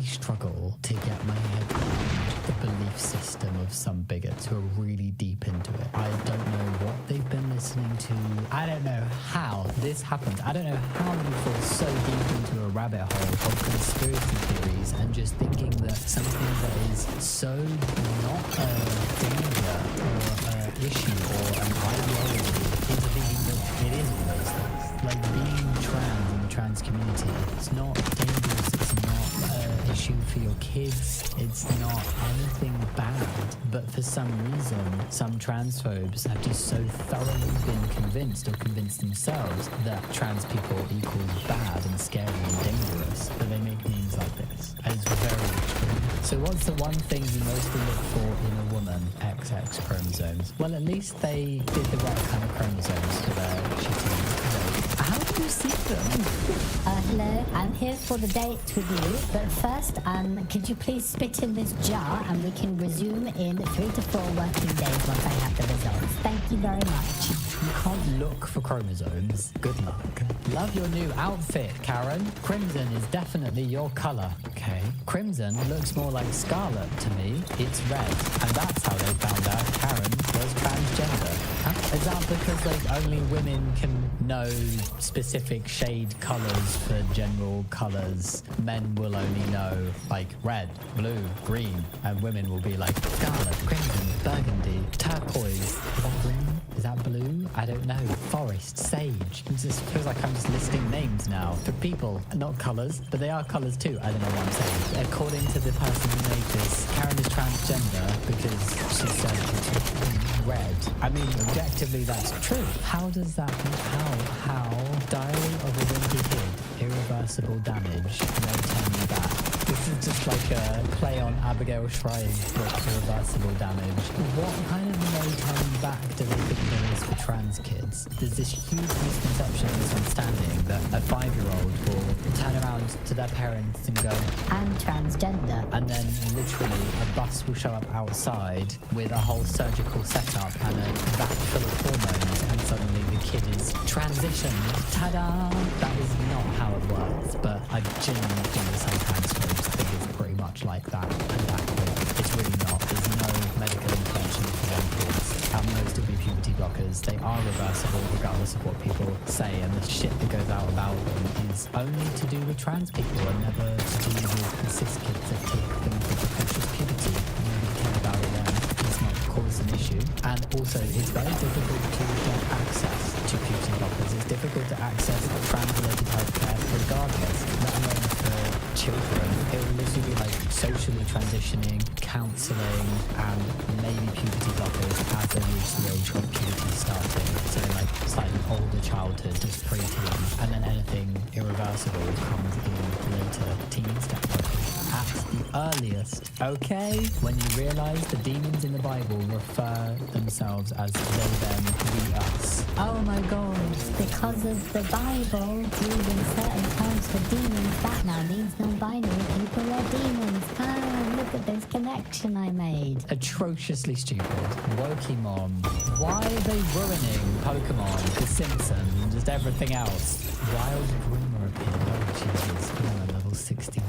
struggle to get my head around the belief system of some bigots who are really deep into it. I don't know what they've been listening to. I don't know how this happens. I don't know how you fall so deep into a rabbit hole of conspiracy theories and just thinking that something that is so not a danger or an issue or an ideology is thinking that it is all those things. Like being trans in the trans community, it's not dangerous, it's not an issue for your kids, it's not anything bad. But for some reason, some transphobes have just so thoroughly been convinced or convinced themselves that trans people equals bad and scary and dangerous that they make memes like this. And it's very extreme. So what's the one thing you mostly look for in a woman? XX chromosomes. Well, at least they did the right kind of chromosomes for their shitty. How do you see them? Hello, I'm here for the date with you, but first, could you please spit in this jar and we can resume in 3 to 4 working days once I have the results. Thank you very much. You can't look for chromosomes. Good luck. Love your new outfit, Karen. Crimson is definitely your colour. Okay. Crimson looks more like scarlet to me. It's red. And that's how they found out Karen was transgender. Huh? Is that because like only women can know specific shade colours for general colours? Men will only know like red, blue, green, and women will be like scarlet, crimson, burgundy, turquoise. Is that green? Is that blue? I don't know. Forest, sage. It just feels like I'm just listing names now for people, not colours, but they are colours too. I don't know what I'm saying. According to the person who made this, Karen is transgender because she said it's red. I mean, objectively, that's true. How does that? How? Diary of a Wimpy Kid. Irreversible damage. No turning back. This is just like a play on Abigail Schrei's book, Irreversible Damage. What kind of no turning back do they think there is for trans kids? There's this huge misconception and misunderstanding that a 5-year-old will turn around to their parents and go, I'm transgender. and then literally a bus will show up outside with a whole surgical setup and a vat full of hormones, and suddenly the kid is transitioned. Ta-da! That is not how it works, but I genuinely think that some transphobes think it's pretty much like that, and that it's really not. There's no medical intervention for young kids. At most of the puberty blockers, they are reversible regardless of what people say, and the shit that goes out about them is only to do with trans people and never to do with the cis kids that take them for precocious puberty. Nobody care about it then. It's not cause an issue. And also, it's very difficult to get access to puberty blockers. It's difficult to access trans-related healthcare regardless, let alone for children. It will literally be like socially transitioning, counselling, and maybe puberty blockers as they reach the age when puberty starting. So like slightly older childhood, just pre-teen, and then anything irreversible comes in later teen step blockers. At the earliest, okay? When you realise the demons in the Bible refer themselves as they, them, we, us. Oh my god, because of the Bible using certain terms for demons, that now means non-binary people are demons. Ah, look at this connection I made. Atrociously stupid. Wokemon. Why are they ruining Pokemon, The Simpsons, and just everything else? Wild rumor appeared. Oh Jesus, I'm level 69.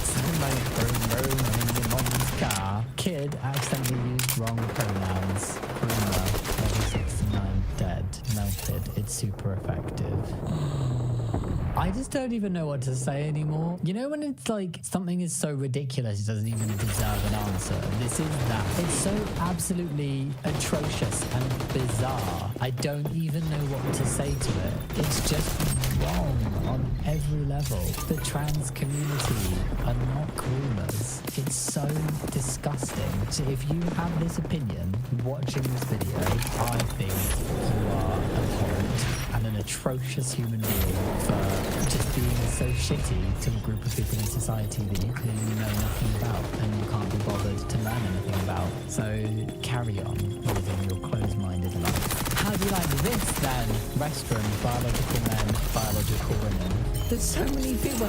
Sound like vroom in your mom's car. Kid accidentally used wrong pronouns. Groomer, level 69, dead, melted. It's super effective. I just don't even know what to say anymore. You know when it's like something is so ridiculous it doesn't even deserve an answer? This is that. It's so absolutely atrocious and bizarre. I don't even know what to say to it. It's just wrong on every level. The trans community are not groomers. It's so disgusting. So if you have this opinion watching this video, I think you are abhorrent and an atrocious human being for just being so shitty to a group of people in society that you clearly know nothing about and you can't be bothered to learn anything about. So carry on living your closed-minded life. How do you like this then? Restaurant, biological men, biological women. There's so many people.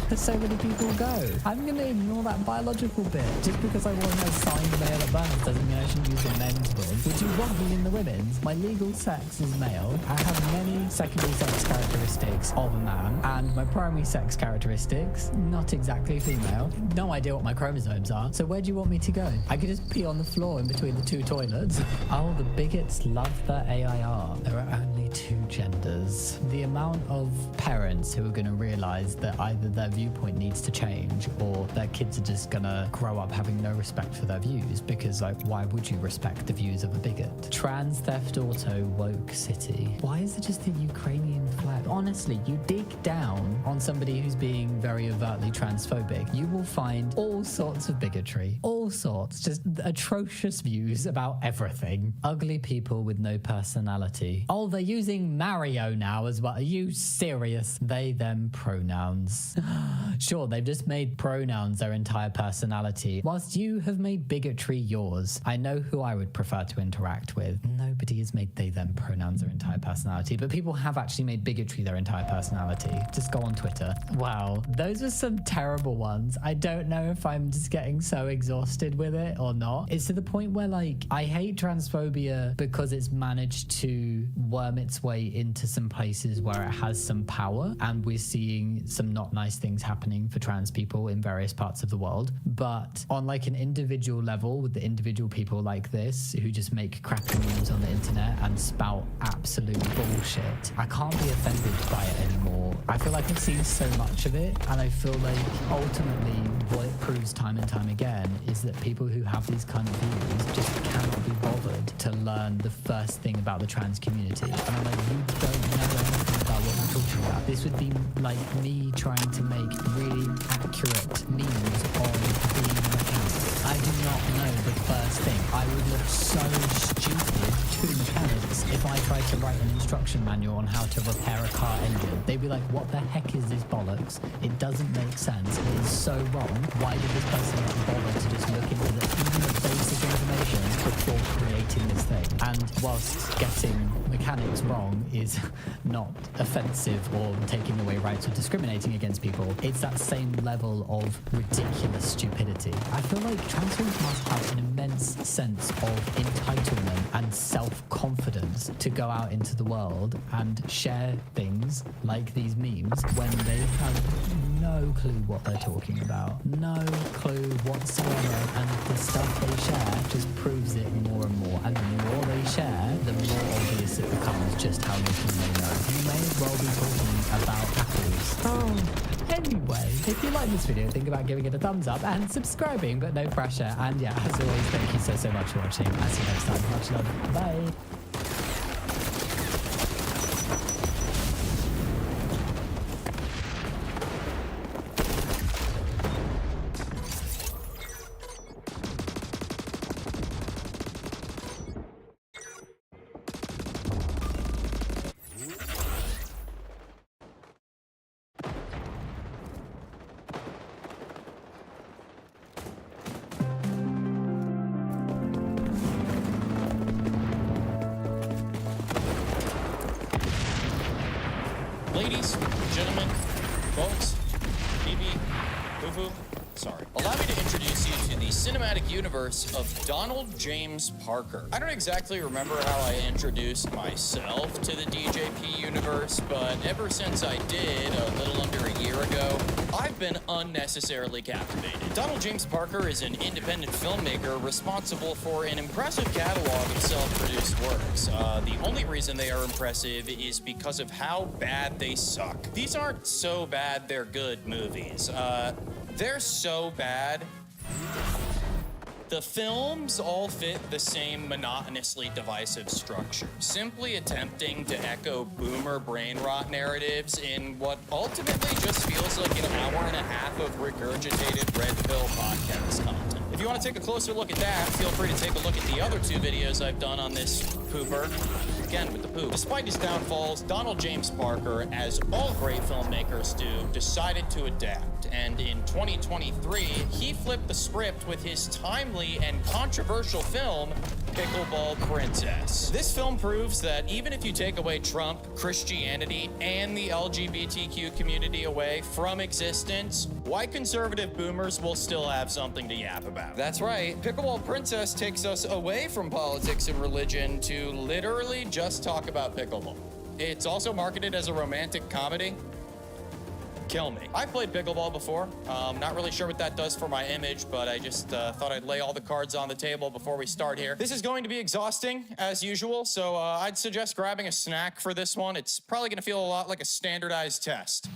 There's so many people go. I'm gonna ignore that biological bit. Just because I wasn't assigned male at birth doesn't mean I shouldn't use the men's one. Would you want me in the women's? My legal sex is male. I have many secondary sex characteristics of a man, and my primary sex characteristics, not exactly female. No idea what my chromosomes are. So where do you want me to go? I could just pee on the floor in between the two toilets. Oh, the bigots love their AIR. There are only two genders. The amount of parents who are going to realize that either their viewpoint needs to change or their kids are just going to grow up having no respect for their views, because like, why would you respect the views of a bigot? Trans theft auto woke city. Why is it just the Ukrainian flag? Honestly, you dig down on somebody who's being very overtly transphobic, you will find all sorts of bigotry, all sorts, just atrocious views about everything. Ugly people with no personality. Oh, they're using Mario now as well. Are you serious? They, them pronouns. Sure, they've just made pronouns their entire personality, whilst you have made bigotry yours. I know who I would prefer to interact with. Nobody has made they, them pronouns their entire personality, but people have actually made bigotry their entire personality. Just go on Twitter. Wow, those are some terrible ones. I don't know if I'm just getting so exhausted with it or not. It's to the point where, like, I hate transphobia because it's managed to worm its way into some places where it has some power, and we're seeing some not nice things happening for trans people in various parts of the world. But on like an individual level, with the individual people like this who just make crappy memes on the internet and spout absolute bullshit, I can't be offended by it anymore. I feel like I've seen so much of it, and I feel like ultimately what it proves time and time again is that people who have these kind of views just cannot be bothered to learn the first thing about the trans community. And I'm like, you don't know anything about what you're talking about. This would be like me trying to make really accurate memes on being a mechanic. I do not know the first thing. I would look so stupid to mechanics if I tried to write an instruction manual on how to repair a car engine. They'd be like, what the heck is this bollocks? It doesn't make sense. It is so wrong. Why did this person not bother to just look into even the basic information before creating this thing? And whilst getting mechanics wrong is not offensive or taking away rights or discriminating against people, it's that same level of ridiculous stupidity. I feel like trans women must have an immense sense of entitlement and self-confidence to go out into the world and share things like these memes when they have no clue what they're talking about. No clue whatsoever. And the stuff they share just proves it more and more. And the more they share, the more obvious it becomes just how little they know. You may as well be talking about apples. Oh, anyway, if you like this video, think about giving it a thumbs up and subscribing, but no pressure. And yeah, as always, thank you so much for watching. I'll see you next time. Much love. Bye. Ladies, gentlemen, folks, BB, Boo-Boo, sorry. Allow me to introduce you to the cinematic universe of Donald James Parker. I don't exactly remember how I introduced myself to the DJP universe, but ever since I did a little under a year ago, I've been unnecessarily captivated. Donald James Parker is an independent filmmaker responsible for an impressive catalog of self-produced works. The only reason they are impressive is because of how bad they suck. These aren't so bad they're good movies. They're so bad. The films all fit the same monotonously divisive structure, simply attempting to echo boomer brain rot narratives in what ultimately just feels like an hour and a half of regurgitated red pill podcast content. If you want to take a closer look at that, feel free to take a look at the other two videos I've done on this pooper. again with the poop. Despite his downfalls, Donald James Parker, as all great filmmakers do, decided to adapt. And in 2023, he flipped the script with his timely and controversial film, Pickleball Princess. This film proves that even if you take away Trump, Christianity, and the LGBTQ community away from existence, white conservative boomers will still have something to yap about. That's right, Pickleball Princess takes us away from politics and religion to literally just talk about pickleball. It's also marketed as a romantic comedy. Kill me. I've played pickleball before. Not really sure what that does for my image, but I just thought I'd lay all the cards on the table before we start here. This is going to be exhausting, as usual, so I'd suggest grabbing a snack for this one. It's probably gonna feel a lot like a standardized test.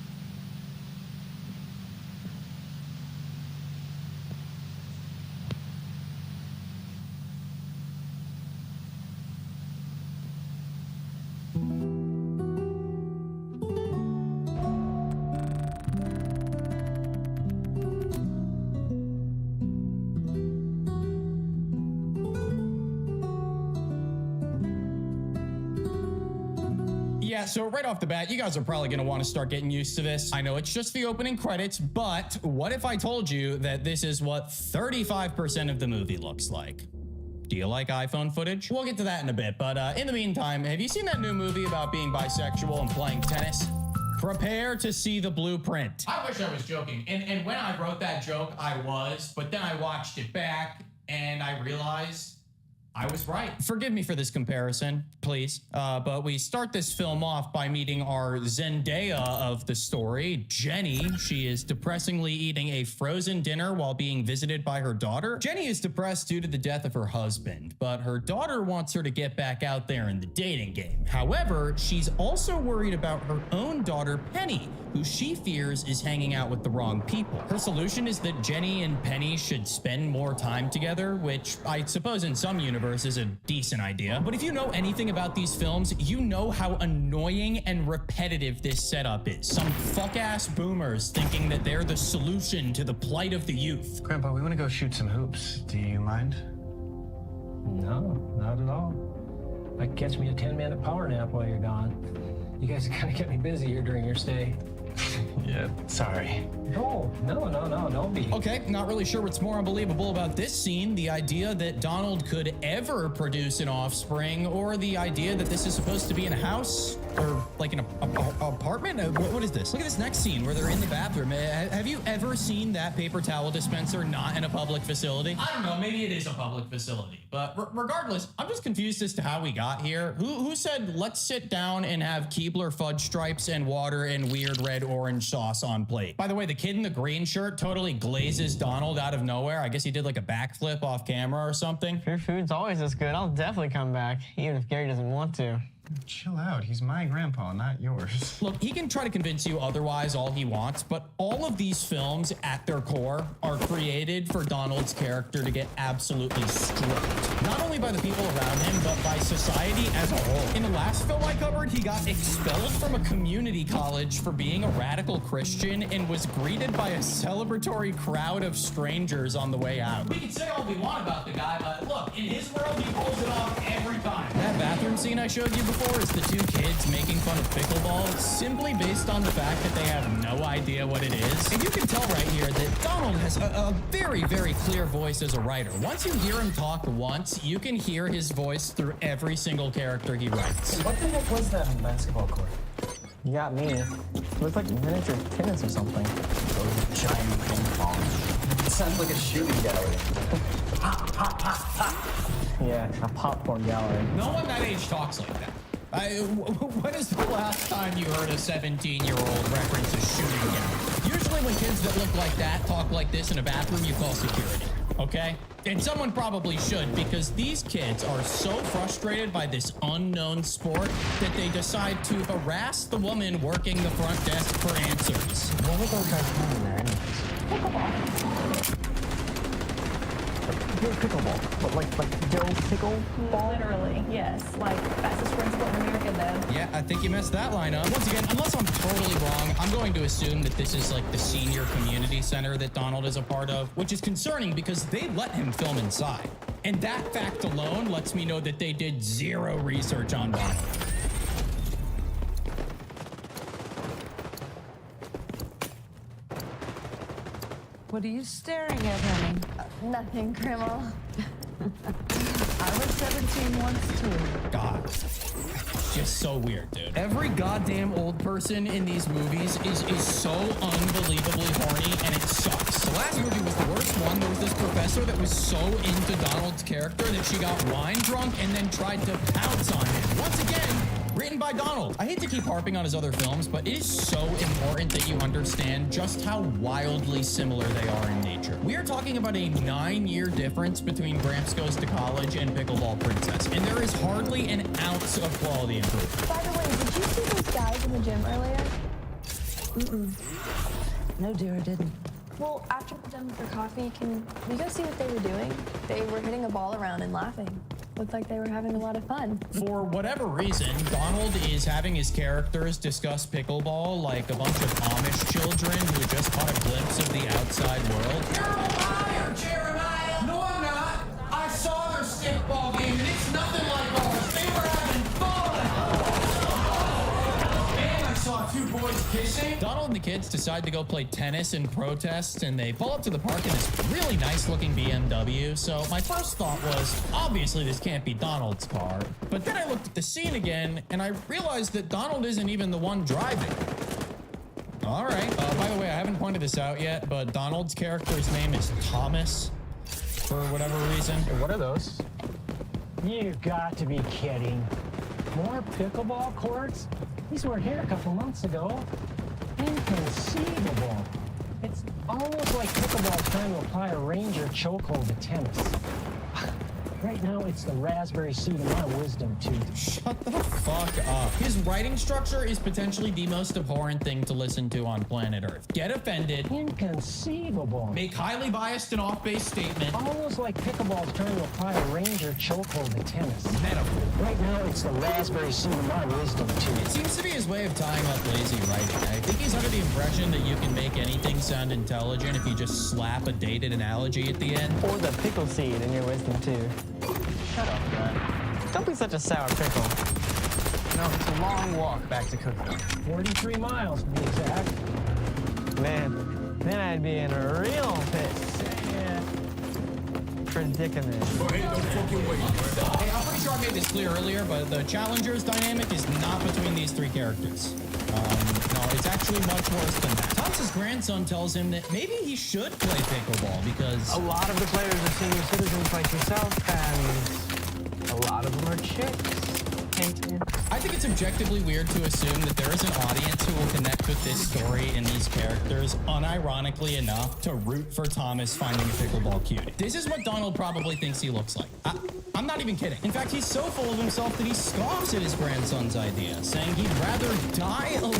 Yeah, so right off the bat, you guys are probably going to want to start getting used to this. I know it's just the opening credits, but what if I told you that this is what 35% of the movie looks like? Do you like iPhone footage? We'll get to that in a bit, but in the meantime, have you seen that new movie about being bisexual and playing tennis? Prepare to see the blueprint. I wish I was joking, and when I wrote that joke, I was, but then I watched it back, and I realized I was right. Forgive me for this comparison, please. But we start this film off by meeting our Zendaya of the story, Jenny. She is depressingly eating a frozen dinner while being visited by her daughter. Jenny is depressed due to the death of her husband, but her daughter wants her to get back out there in the dating game. However, she's also worried about her own daughter, Penny, who she fears is hanging out with the wrong people. Her solution is that Jenny and Penny should spend more time together, which I suppose in some universe is a decent idea. But if you know anything about these films, you know how annoying and repetitive this setup is. Some fuck-ass boomers thinking that they're the solution to the plight of the youth. Grandpa, we want to go shoot some hoops. Do you mind? No, not at all. I can catch me a 10-minute power nap while you're gone. You guys kind of kept me busy here during your stay. Yeah, sorry. No, don't be. Okay, not really sure what's more unbelievable about this scene, the idea that Donald could ever produce an offspring, or the idea that this is supposed to be in a house, or like an apartment? What is this? Look at this next scene where they're in the bathroom. Have you ever seen that paper towel dispenser not in a public facility? I don't know, maybe it is a public facility, but regardless, I'm just confused as to how we got here. Who said, let's sit down and have Keebler fudge stripes and water and weird red orange sauce on plate? By the way, the kid in the green shirt totally glazes Donald out of nowhere. I guess he did like a backflip off camera or something. If your food's always this good, I'll definitely come back, even if Gary doesn't want to. Chill out. He's my grandpa, not yours. Look, he can try to convince you otherwise all he wants, but all of these films at their core are created for Donald's character to get absolutely stripped. Not only by the people around him, but by society as a whole. In the last film I covered, he got expelled from a community college for being a radical Christian and was greeted by a celebratory crowd of strangers on the way out. We can say all we want about the guy, but look, in his world, he pulls it off every time. That bathroom scene I showed you before is the two kids making fun of pickleball simply based on the fact that they have no idea what it is. And you can tell right here that Donald has a very, very clear voice as a writer. Once you hear him talk once, you can hear his voice through every single character he writes. What the heck was that on the basketball court? You got me. It looked like miniature tennis or something. Giant ping pong. It sounds like a shooting gallery. Yeah, a popcorn gallery. No one that age talks like that. When is the last time you heard a 17-year-old reference a shooting gallery? Usually when kids that look like that talk like this in a bathroom, you call security, okay? And someone probably should, because these kids are so frustrated by this unknown sport that they decide to harass the woman working the front desk for answers. What were those guys doing there anyways? Dill pickleball, but like dill pickleball? Literally, yes. Like, fastest growing sport in America, though. Yeah, I think you messed that line up. Once again, unless I'm totally wrong, I'm going to assume that this is like the senior community center that Donald is a part of, which is concerning because they let him film inside. And that fact alone lets me know that they did zero research on Donald. What are you staring at, honey? Nothing, Grandma. I was 17 once, too. God. It's just so weird, dude. Every goddamn old person in these movies is so unbelievably horny, and it sucks. The last movie was the worst one. There was this professor that was so into Donald's character that she got wine drunk and then tried to pounce on him. Once again, written by Donald. I hate to keep harping on his other films, but it is so important that you understand just how wildly similar they are in nature. We are talking about a 9-year difference between Gramps Goes to College and Pickleball Princess, and there is hardly an ounce of quality improvement. By the way, did you see those guys in the gym earlier? No, dear, I didn't. Well, after we're done with their coffee, can you guys see what they were doing? They were hitting a ball around and laughing. Looked like they were having a lot of fun. For whatever reason, Donald is having his characters discuss pickleball like a bunch of Amish children who just caught a glimpse of the outside world. You're a liar, Jeremiah! No, I'm not. I saw their stickball game, and it's nothing like ours. They were having fun! And I saw 2 boys kissing. Donald and the kids decide to go play tennis in protest, and they pull up to the park in this really nice-looking BMW. So my first thought was, obviously this can't be Donald's car. But then I looked at the scene again, and I realized that Donald isn't even the one driving. All right. By the way, I haven't pointed this out yet, but Donald's character's name is Thomas for whatever reason. What are those? You've got to be kidding. More pickleball courts? These weren't here a couple months ago. Inconceivable. It's almost like pickleball trying to apply a Ranger chokehold to tennis. Right now, it's the raspberry seed of my wisdom tooth. Shut the fuck up. His writing structure is potentially the most abhorrent thing to listen to on planet Earth. Get offended. Inconceivable. Make highly biased and off-base statement. Almost like pickleball's trying to apply a Ranger chokehold to tennis. Metaphor. Right now, it's the raspberry seed of my wisdom tooth. It seems to be his way of tying up lazy writing. I think he's under the impression that you can make anything sound intelligent if you just slap a dated analogy at the end. Or the pickle seed in your wisdom too. Shut up, man. Don't be such a sour pickle. No, it's a long walk back to cooking. 43 miles, to be exact. Man, then I'd be in a real predicament. Hey, I'm pretty sure I made this clear earlier, but the Challengers dynamic is not between these 3 characters. No, it's actually much worse than that. Thomas's grandson tells him that maybe he should play pickleball because A lot of the players are senior citizens like yourself, and a lot of them are chicks. I think it's objectively weird to assume that there is an audience who will connect with this story and these characters unironically enough to root for Thomas finding a pickleball cutie. This is what Donald probably thinks he looks like. I'm not even kidding. In fact, he's so full of himself that he scoffs at his grandson's idea, saying he'd rather die alone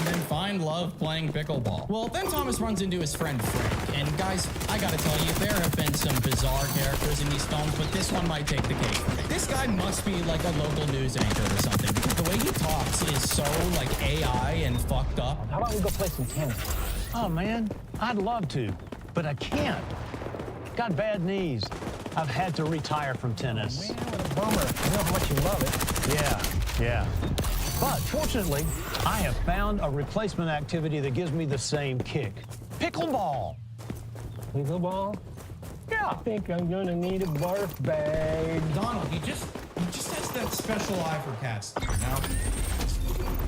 than find love playing pickleball. Well, then Thomas runs into his friend Frank. And guys, I gotta tell you, there have been some bizarre characters in these films, but this one might take the cake for me. This guy must be like a local news anchor or something, because the way he talks is so like AI and fucked up. How about we go play some tennis? Oh, man, I'd love to, but I can't. Got bad knees. I've had to retire from tennis. Man, what a bummer. I know how much you love it. Yeah. But fortunately, I have found a replacement activity that gives me the same kick. Pickleball. Pickleball? Yeah. I think I'm gonna need a barf bag. Donald, he just has that special eye for cats. Now,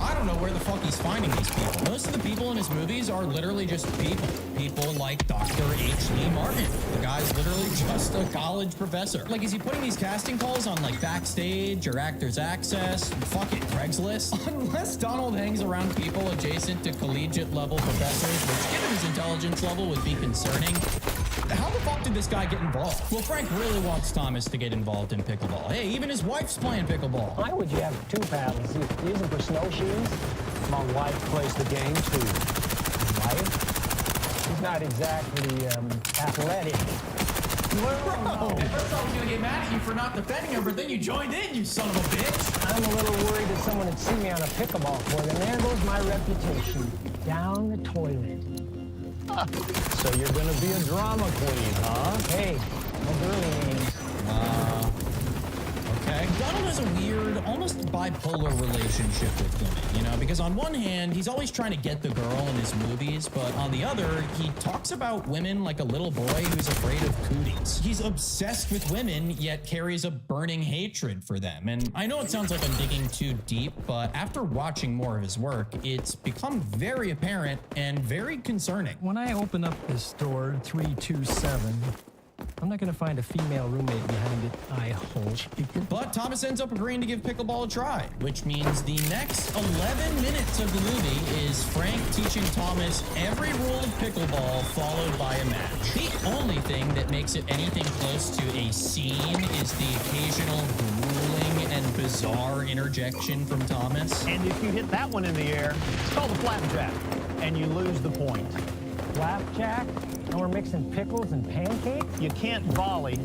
I don't know where the fuck he's finding these people. Most of the people in his movies are literally just people. People like Dr. H. Lee Martin. The guy's literally just a college professor. Like, is he putting these casting calls on, like, Backstage or Actors Access? Fuck it, Craigslist? Unless Donald hangs around people adjacent to collegiate-level professors, which, given his intelligence level, would be concerning. How the fuck did this guy get involved? Well, Frank really wants Thomas to get involved in pickleball. Hey, even his wife's playing pickleball. Why would you have 2 paddles? You use them for snowshoes? My wife plays the game too. Wife? She's not exactly athletic. Bro, at first I was gonna get mad at you for not defending him, but then you joined in, you son of a bitch. I'm a little worried that someone would see me on a pickleball court, and there goes my reputation. Down the toilet. So you're gonna be a drama queen, huh? Hey, no girly names. Okay. Donald has a weird, almost bipolar relationship with women, you know, because on one hand, he's always trying to get the girl in his movies, but on the other, he talks about women like a little boy who's afraid of cooties. He's obsessed with women, yet carries a burning hatred for them. And I know it sounds like I'm digging too deep, but after watching more of his work, it's become very apparent and very concerning. When I open up this door, 327, I'm not going to find a female roommate behind it, I hope. But Thomas ends up agreeing to give pickleball a try, which means the next 11 minutes of the movie is Frank teaching Thomas every rule of pickleball followed by a match. The only thing that makes it anything close to a scene is the occasional grueling and bizarre interjection from Thomas. And if you hit that one in the air, it's called a flapjack, and you lose the point. Flapjack? And we're mixing pickles and pancakes? You can't volley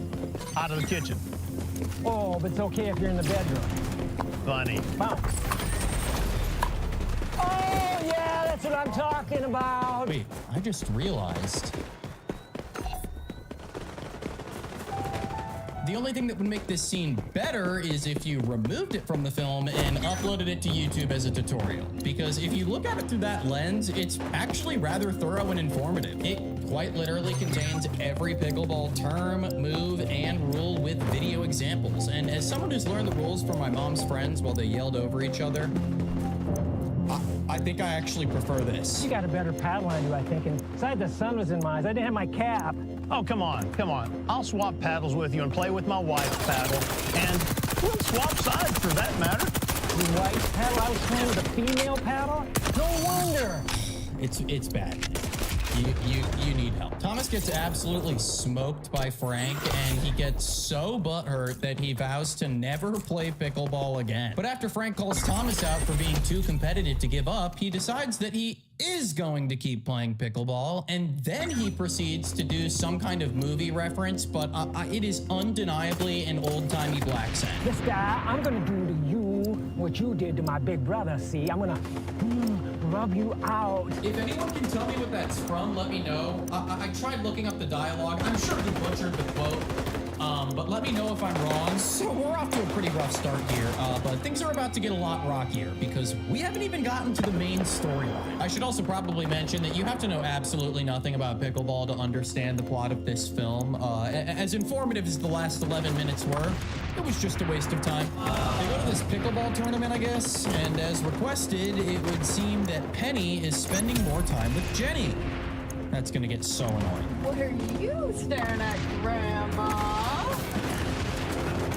out of the kitchen. Oh, but it's okay if you're in the bedroom. Funny. Bounce. Oh, yeah, that's what I'm talking about. Wait, I just realized. The only thing that would make this scene better is if you removed it from the film and uploaded it to YouTube as a tutorial. Because if you look at it through that lens, it's actually rather thorough and informative. It quite literally contains every pickleball term, move, and rule with video examples. And as someone who's learned the rules from my mom's friends while they yelled over each other, I think I actually prefer this. You got a better paddle on you, I think. And besides, the sun was in my eyes. I didn't have my cap. Oh, come on, come on. I'll swap paddles with you and play with my wife's paddle. And we'll swap sides for that matter. The white paddle? I was playing with a female paddle? No wonder. It's bad. You need help. Thomas gets absolutely smoked by Frank, and he gets so butthurt that he vows to never play pickleball again. But after Frank calls Thomas out for being too competitive to give up, he decides that he is going to keep playing pickleball, and then he proceeds to do some kind of movie reference, but it is undeniably an old-timey black scent. This guy, I'm gonna do to you what you did to my big brother, see? I'm gonna rub you out. If anyone can tell me what that's from, let me know. I tried looking up the dialogue. I'm sure he butchered the quote, but let me know if I'm wrong. So we're off to a pretty rough start here, but things are about to get a lot rockier because we haven't even gotten to the main storyline. I should also probably mention that you have to know absolutely nothing about pickleball to understand the plot of this film. As informative as the last 11 minutes were, it was just a waste of time. They go to this pickleball tournament, I guess, and as requested, it would seem that Penny is spending more time with Jenny. That's gonna get so annoying. What are you staring at, Grandma?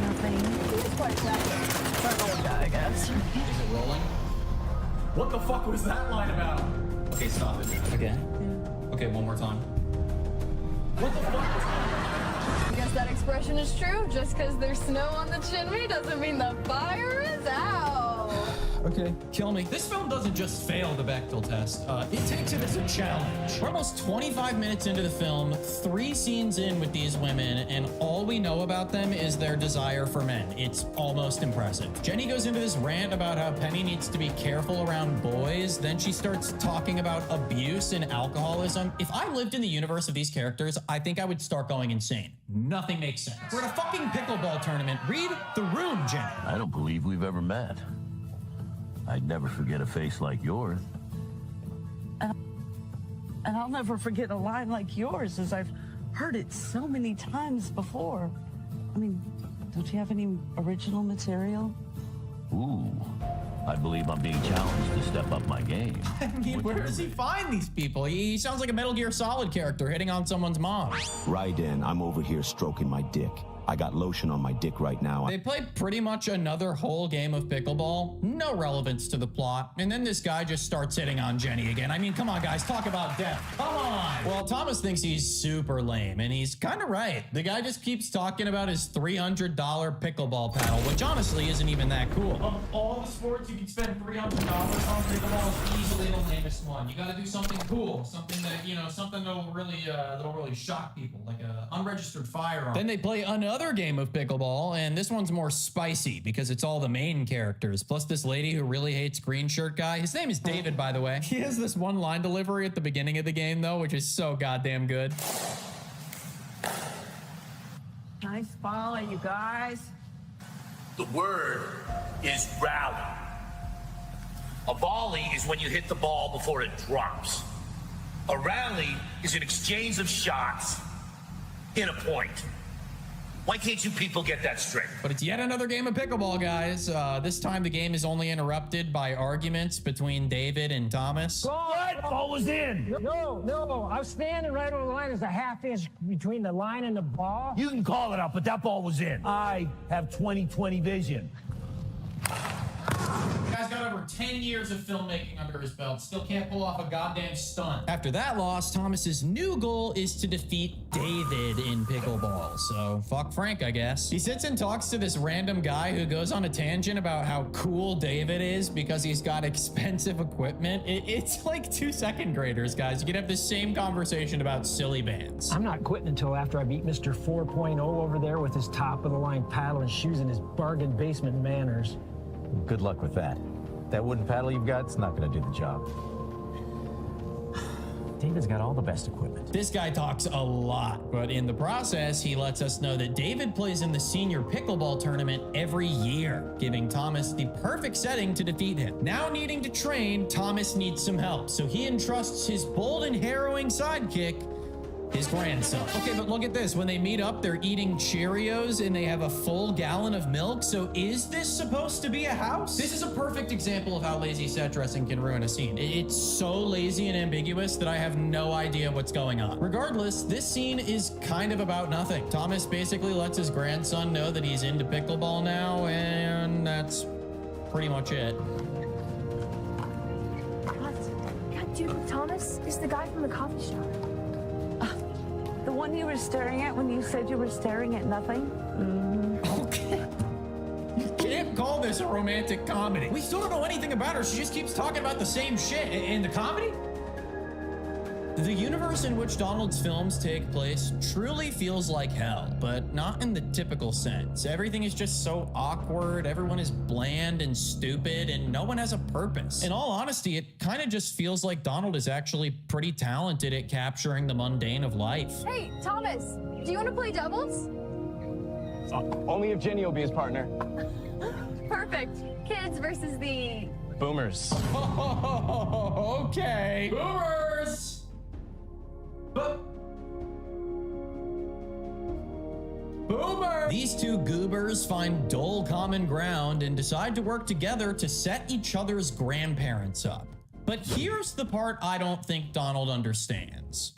Nothing. He's quite attractive. For an old guy, I guess. Is it rolling? What the fuck was that line about? Okay, stop it. Again? Okay, one more time. What the fuck? I guess that expression is true. Just because there's snow on the chimney doesn't mean the fire is out. Okay. Kill me. This film doesn't just fail the Bechdel test. It takes it as a challenge. We're almost 25 minutes into the film, 3 scenes in with these women, and all we know about them is their desire for men. It's almost impressive. Jenny goes into this rant about how Penny needs to be careful around boys. Then she starts talking about abuse and alcoholism. If I lived in the universe of these characters, I think I would start going insane. Nothing makes sense. We're at a fucking pickleball tournament. Read the room, Jenny. I don't believe we've ever met. I'd never forget a face like yours. And I'll never forget a line like yours, as I've heard it so many times before. I mean, don't you have any original material? Ooh, I believe I'm being challenged to step up my game. I mean, where does he find these people? He sounds like a Metal Gear Solid character hitting on someone's mom. Raiden, I'm over here stroking my dick. I got lotion on my dick right now. They played pretty much another whole game of pickleball. No relevance to the plot. And then this guy just starts hitting on Jenny again. I mean, come on, guys. Talk about death. Come on. Well, Thomas thinks he's super lame, and he's kind of right. The guy just keeps talking about his $300 pickleball paddle, which honestly isn't even that cool. Of all the sports you can spend $300 on, pickleball is easily the lamest one. You gotta do something cool, something that, you know, something that'll really shock people, like an unregistered firearm. Then they play another game of pickleball, and this one's more spicy because it's all the main characters, plus this lady who really hates green shirt guy. His name is David, by the way. He has this one line delivery at the beginning of the game, though, which is so goddamn good. Nice volley, you guys. The word is rally. A volley is when you hit the ball before it drops. A rally is an exchange of shots in a point. Why can't you people get that straight? But it's yet another game of pickleball, guys. This time the game is only interrupted by arguments between David and Thomas. What? Ball was in. No. I was standing right on the line. There's a half inch between the line and the ball. You can call it up, but that ball was in. I have 20/20 vision. The guy's got over 10 years of filmmaking under his belt, still can't pull off a goddamn stunt. After that loss, Thomas's new goal is to defeat David in pickleball. So fuck Frank, I guess. He sits and talks to this random guy who goes on a tangent about how cool David is because he's got expensive equipment. It's like 2 second graders, guys. You could have the same conversation about silly bands. I'm not quitting until after I beat Mr. 4.0 over there with his top of the line paddle and shoes and his bargain basement manners. Good luck with that. That wooden paddle you've got, it's not going to do the job. David's got all the best equipment. This guy talks a lot, but in the process, he lets us know that David plays in the senior pickleball tournament every year, giving Thomas the perfect setting to defeat him. Now needing to train, Thomas needs some help, so he entrusts his bold and harrowing sidekick, his grandson. Okay, but look at this. When they meet up, they're eating Cheerios and they have a full gallon of milk. So is this supposed to be a house? This is a perfect example of how lazy set dressing can ruin a scene. It's so lazy and ambiguous that I have no idea what's going on. Regardless, this scene is kind of about nothing. Thomas basically lets his grandson know that he's into pickleball now, and that's pretty much it. What? God, dude, Thomas is the guy from the coffee shop. The one you were staring at when you said you were staring at nothing? Okay. You can't call this a romantic comedy. We still don't know anything about her. She just keeps talking about the same shit. In the comedy? The universe in which Donald's films take place truly feels like hell, but not in the typical sense. Everything is just so awkward, everyone is bland and stupid, and no one has a purpose. In all honesty, it kind of just feels like Donald is actually pretty talented at capturing the mundane of life. Hey, Thomas, do you want to play doubles? Only if Jenny will be his partner. Perfect. Kids versus the... Boomers. Oh, okay. Boomers! Boomer! These two goobers find dull common ground and decide to work together to set each other's grandparents up. But here's the part I don't think Donald understands.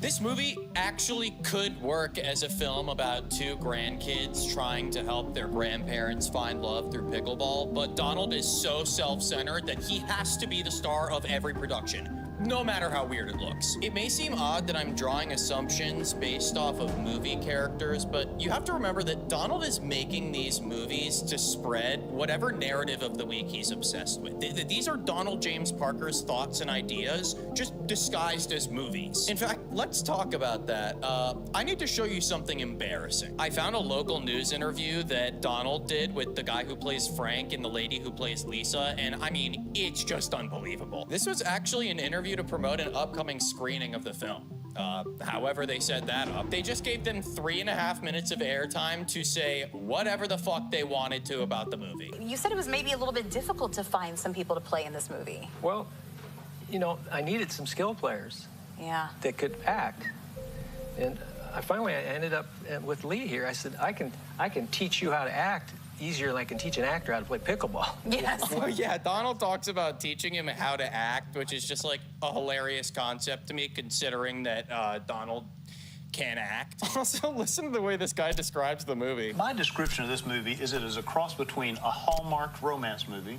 This movie actually could work as a film about two grandkids trying to help their grandparents find love through pickleball, but Donald is so self-centered that he has to be the star of every production, no matter how weird it looks. It may seem odd that I'm drawing assumptions based off of movie characters, but you have to remember that Donald is making these movies to spread whatever narrative of the week he's obsessed with. These are Donald James Parker's thoughts and ideas, just disguised as movies. In fact, let's talk about that. I need to show you something embarrassing. I found a local news interview that Donald did with the guy who plays Frank and the lady who plays Lisa, and I mean, it's just unbelievable. This was actually an interview to promote an upcoming screening of the film. However they set that up, they just gave them 3.5 minutes of airtime to say whatever the fuck they wanted to about the movie. You said it was maybe a little bit difficult to find some people to play in this movie. Well, you know, I needed some skill players. Yeah. That could act. And I ended up with Lee here. I said, I can teach you how to act easier than I can teach an actor how to play pickleball. Yes. Oh, yeah, Donald talks about teaching him how to act, which is just like a hilarious concept to me, considering that Donald can't act. Also, listen to the way this guy describes the movie. My description of this movie is it is a cross between a Hallmark romance movie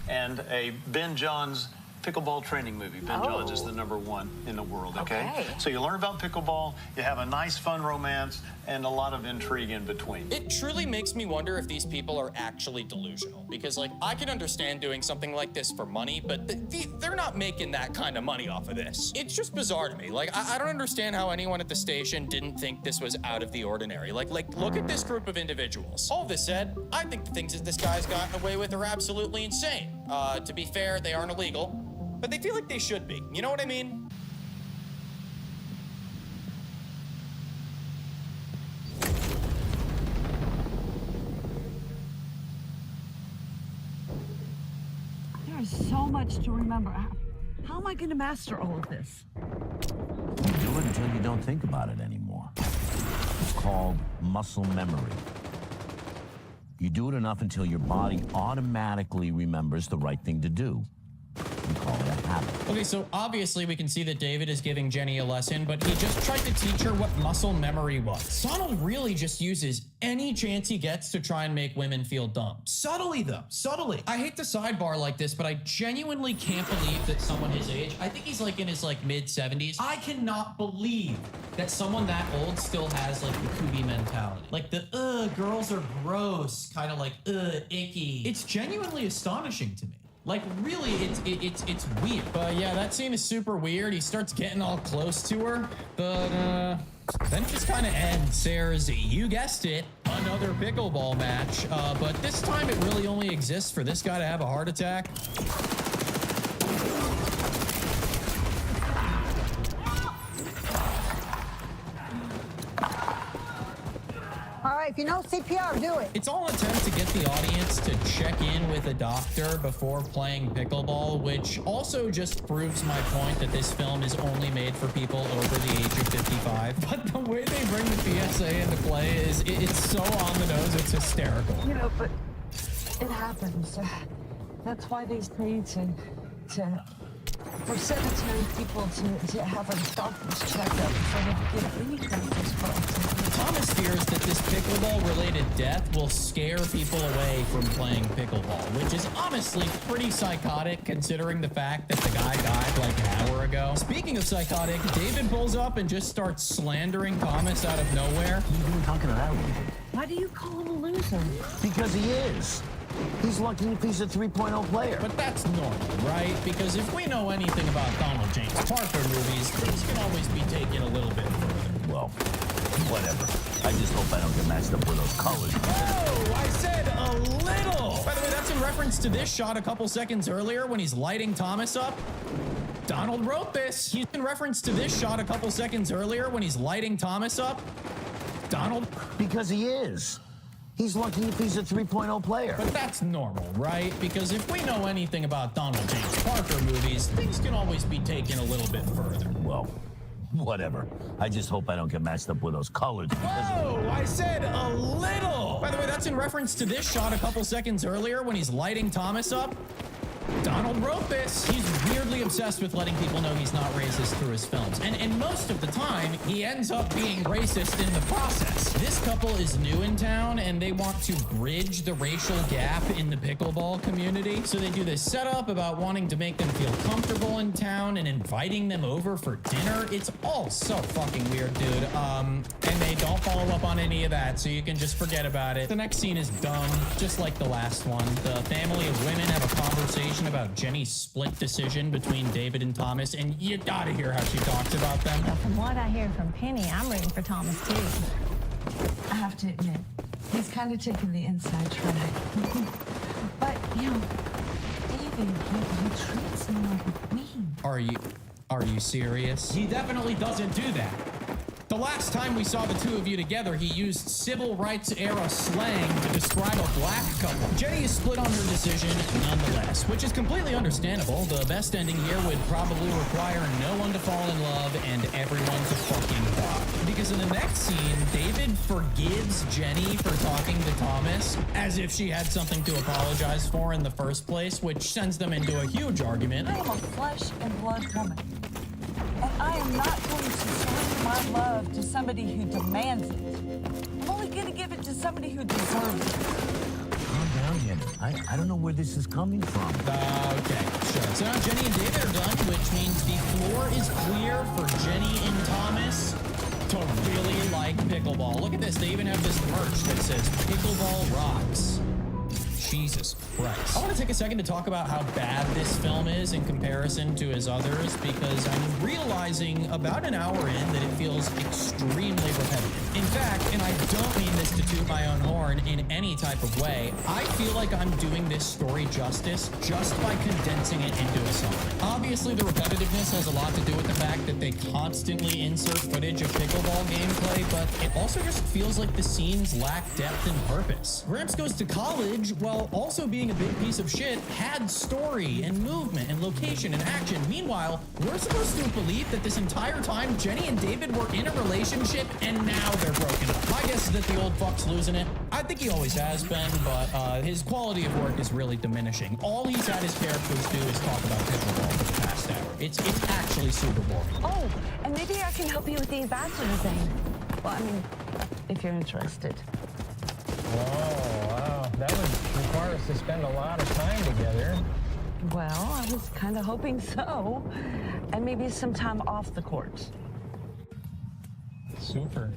and a Ben Johns pickleball training movie. Ben Johns is the #1 in the world, okay? So you learn about pickleball, you have a nice, fun romance, and a lot of intrigue in between. It truly makes me wonder if these people are actually delusional. Because, like, I can understand doing something like this for money, but they're not making that kind of money off of this. It's just bizarre to me. Like, I don't understand how anyone at the station didn't think this was out of the ordinary. Like, look at this group of individuals. All this said, I think the things that this guy's gotten away with are absolutely insane. To be fair, they aren't illegal, but they feel like they should be. You know what I mean? There's so much to remember. How am I going to master all of this? You do it until you don't think about it anymore. It's called muscle memory. You do it enough until your body automatically remembers the right thing to do. We call it a habit. Okay, so obviously we can see that David is giving Jenny a lesson, but he just tried to teach her what muscle memory was. Donald really just uses any chance he gets to try and make women feel dumb. Subtly, though. Subtly. I hate to sidebar like this, but I genuinely can't believe that someone his age, I think he's like in his mid-70s, I cannot believe that someone that old still has like the Kubi mentality. Like the, girls are gross, kind of like, icky. It's genuinely astonishing to me. Like, really, it's weird. But yeah, that scene is super weird. He starts getting all close to her, but then it just kind of ends. There's, you guessed it, another pickleball match. But this time it really only exists for this guy to have a heart attack. All right, if you know CPR, do it. It's all an attempt to get the audience to check in with a doctor before playing pickleball, which also just proves my point that this film is only made for people over the age of 55. But the way they bring the PSA into play is, it's so on the nose, it's hysterical. You know, but it happens. That's why they say for sedentary people to have a doctor's checkup so they get any kind of response. Thomas fears that this pickleball-related death will scare people away from playing pickleball, which is honestly pretty psychotic considering the fact that the guy died like an hour ago. Speaking of psychotic, David pulls up and just starts slandering Thomas out of nowhere. What are you talking to that one? Why do you call him a loser? Because he is. He's lucky if he's a 3.0 player. But that's normal, right? Because if we know anything about Donald James Parker movies, things can always be taken a little bit further. Well, whatever. I just hope I don't get matched up with those colors. Oh, I said a little. By the way, that's in reference to this shot a couple seconds earlier when he's lighting Thomas up. Donald wrote this. He's in reference to this shot a couple seconds earlier when he's lighting Thomas up. Donald. Because he is. He's lucky if he's a 3.0 player. But that's normal, right? Because if we know anything about Donald James Parker movies, things can always be taken a little bit further. Well, whatever. I just hope I don't get matched up with those colors. Whoa, I said a little. By the way, that's in reference to this shot a couple seconds earlier when he's lighting Thomas up. Donald wrote this. He's weirdly obsessed with letting people know he's not racist through his films. And most of the time, he ends up being racist in the process. This couple is new in town, and they want to bridge the racial gap in the pickleball community. So they do this setup about wanting to make them feel comfortable in town and inviting them over for dinner. It's all so fucking weird, dude. And they don't follow up on any of that, so you can just forget about it. The next scene is done, just like the last one. The family of women have a conversation about Jenny's split decision between David and Thomas, and you gotta hear how she talks about them. Now, from what I hear from Penny, I'm rooting for Thomas too. I have to admit, he's kind of taking the inside track. But, you know, David, he treats me like a queen. Are you serious? He definitely doesn't do that. The last time we saw the two of you together, he used civil rights era slang to describe a black couple. Jenny is split on her decision nonetheless, which is completely understandable. The best ending here would probably require no one to fall in love and everyone to fucking die. Because in the next scene, David forgives Jenny for talking to Thomas as if she had something to apologize for in the first place, which sends them into a huge argument. I am a flesh and blood woman. And I am not going to surrender my love to somebody who demands it. I'm only going to give it to somebody who deserves it. Calm down, Jenny. I don't know where this is coming from. Okay, sure. So now Jenny and David are done, which means the floor is clear for Jenny and Thomas to really like pickleball. Look at this. They even have this merch that says Pickleball Rocks. Jesus Christ. I want to take a second to talk about how bad this film is in comparison to his others, because I'm realizing about an hour in that it feels extremely repetitive. In fact, and I don't mean this to toot my own horn in any type of way, I feel like I'm doing this story justice just by condensing it into a song. Obviously, the repetitiveness has a lot to do with the fact that they constantly insert footage of pickleball gameplay, but it also just feels like the scenes lack depth and purpose. Gramps Goes to College, while also being a big piece of shit, had story and movement and location and action. Meanwhile, we're supposed to believe that this entire time Jenny and David were in a relationship and now they're broken up. My guess is that the old fuck's losing it. I think he always has been, but his quality of work is really diminishing. All he's had his characters do is talk about pickleball for the past hour. It's actually super boring. Oh, and maybe I can help you with the ambassador thing. Well, I mean, if you're interested. Whoa, wow. That would require us to spend a lot of time together. Well, I was kind of hoping so. And maybe some time off the court. Super.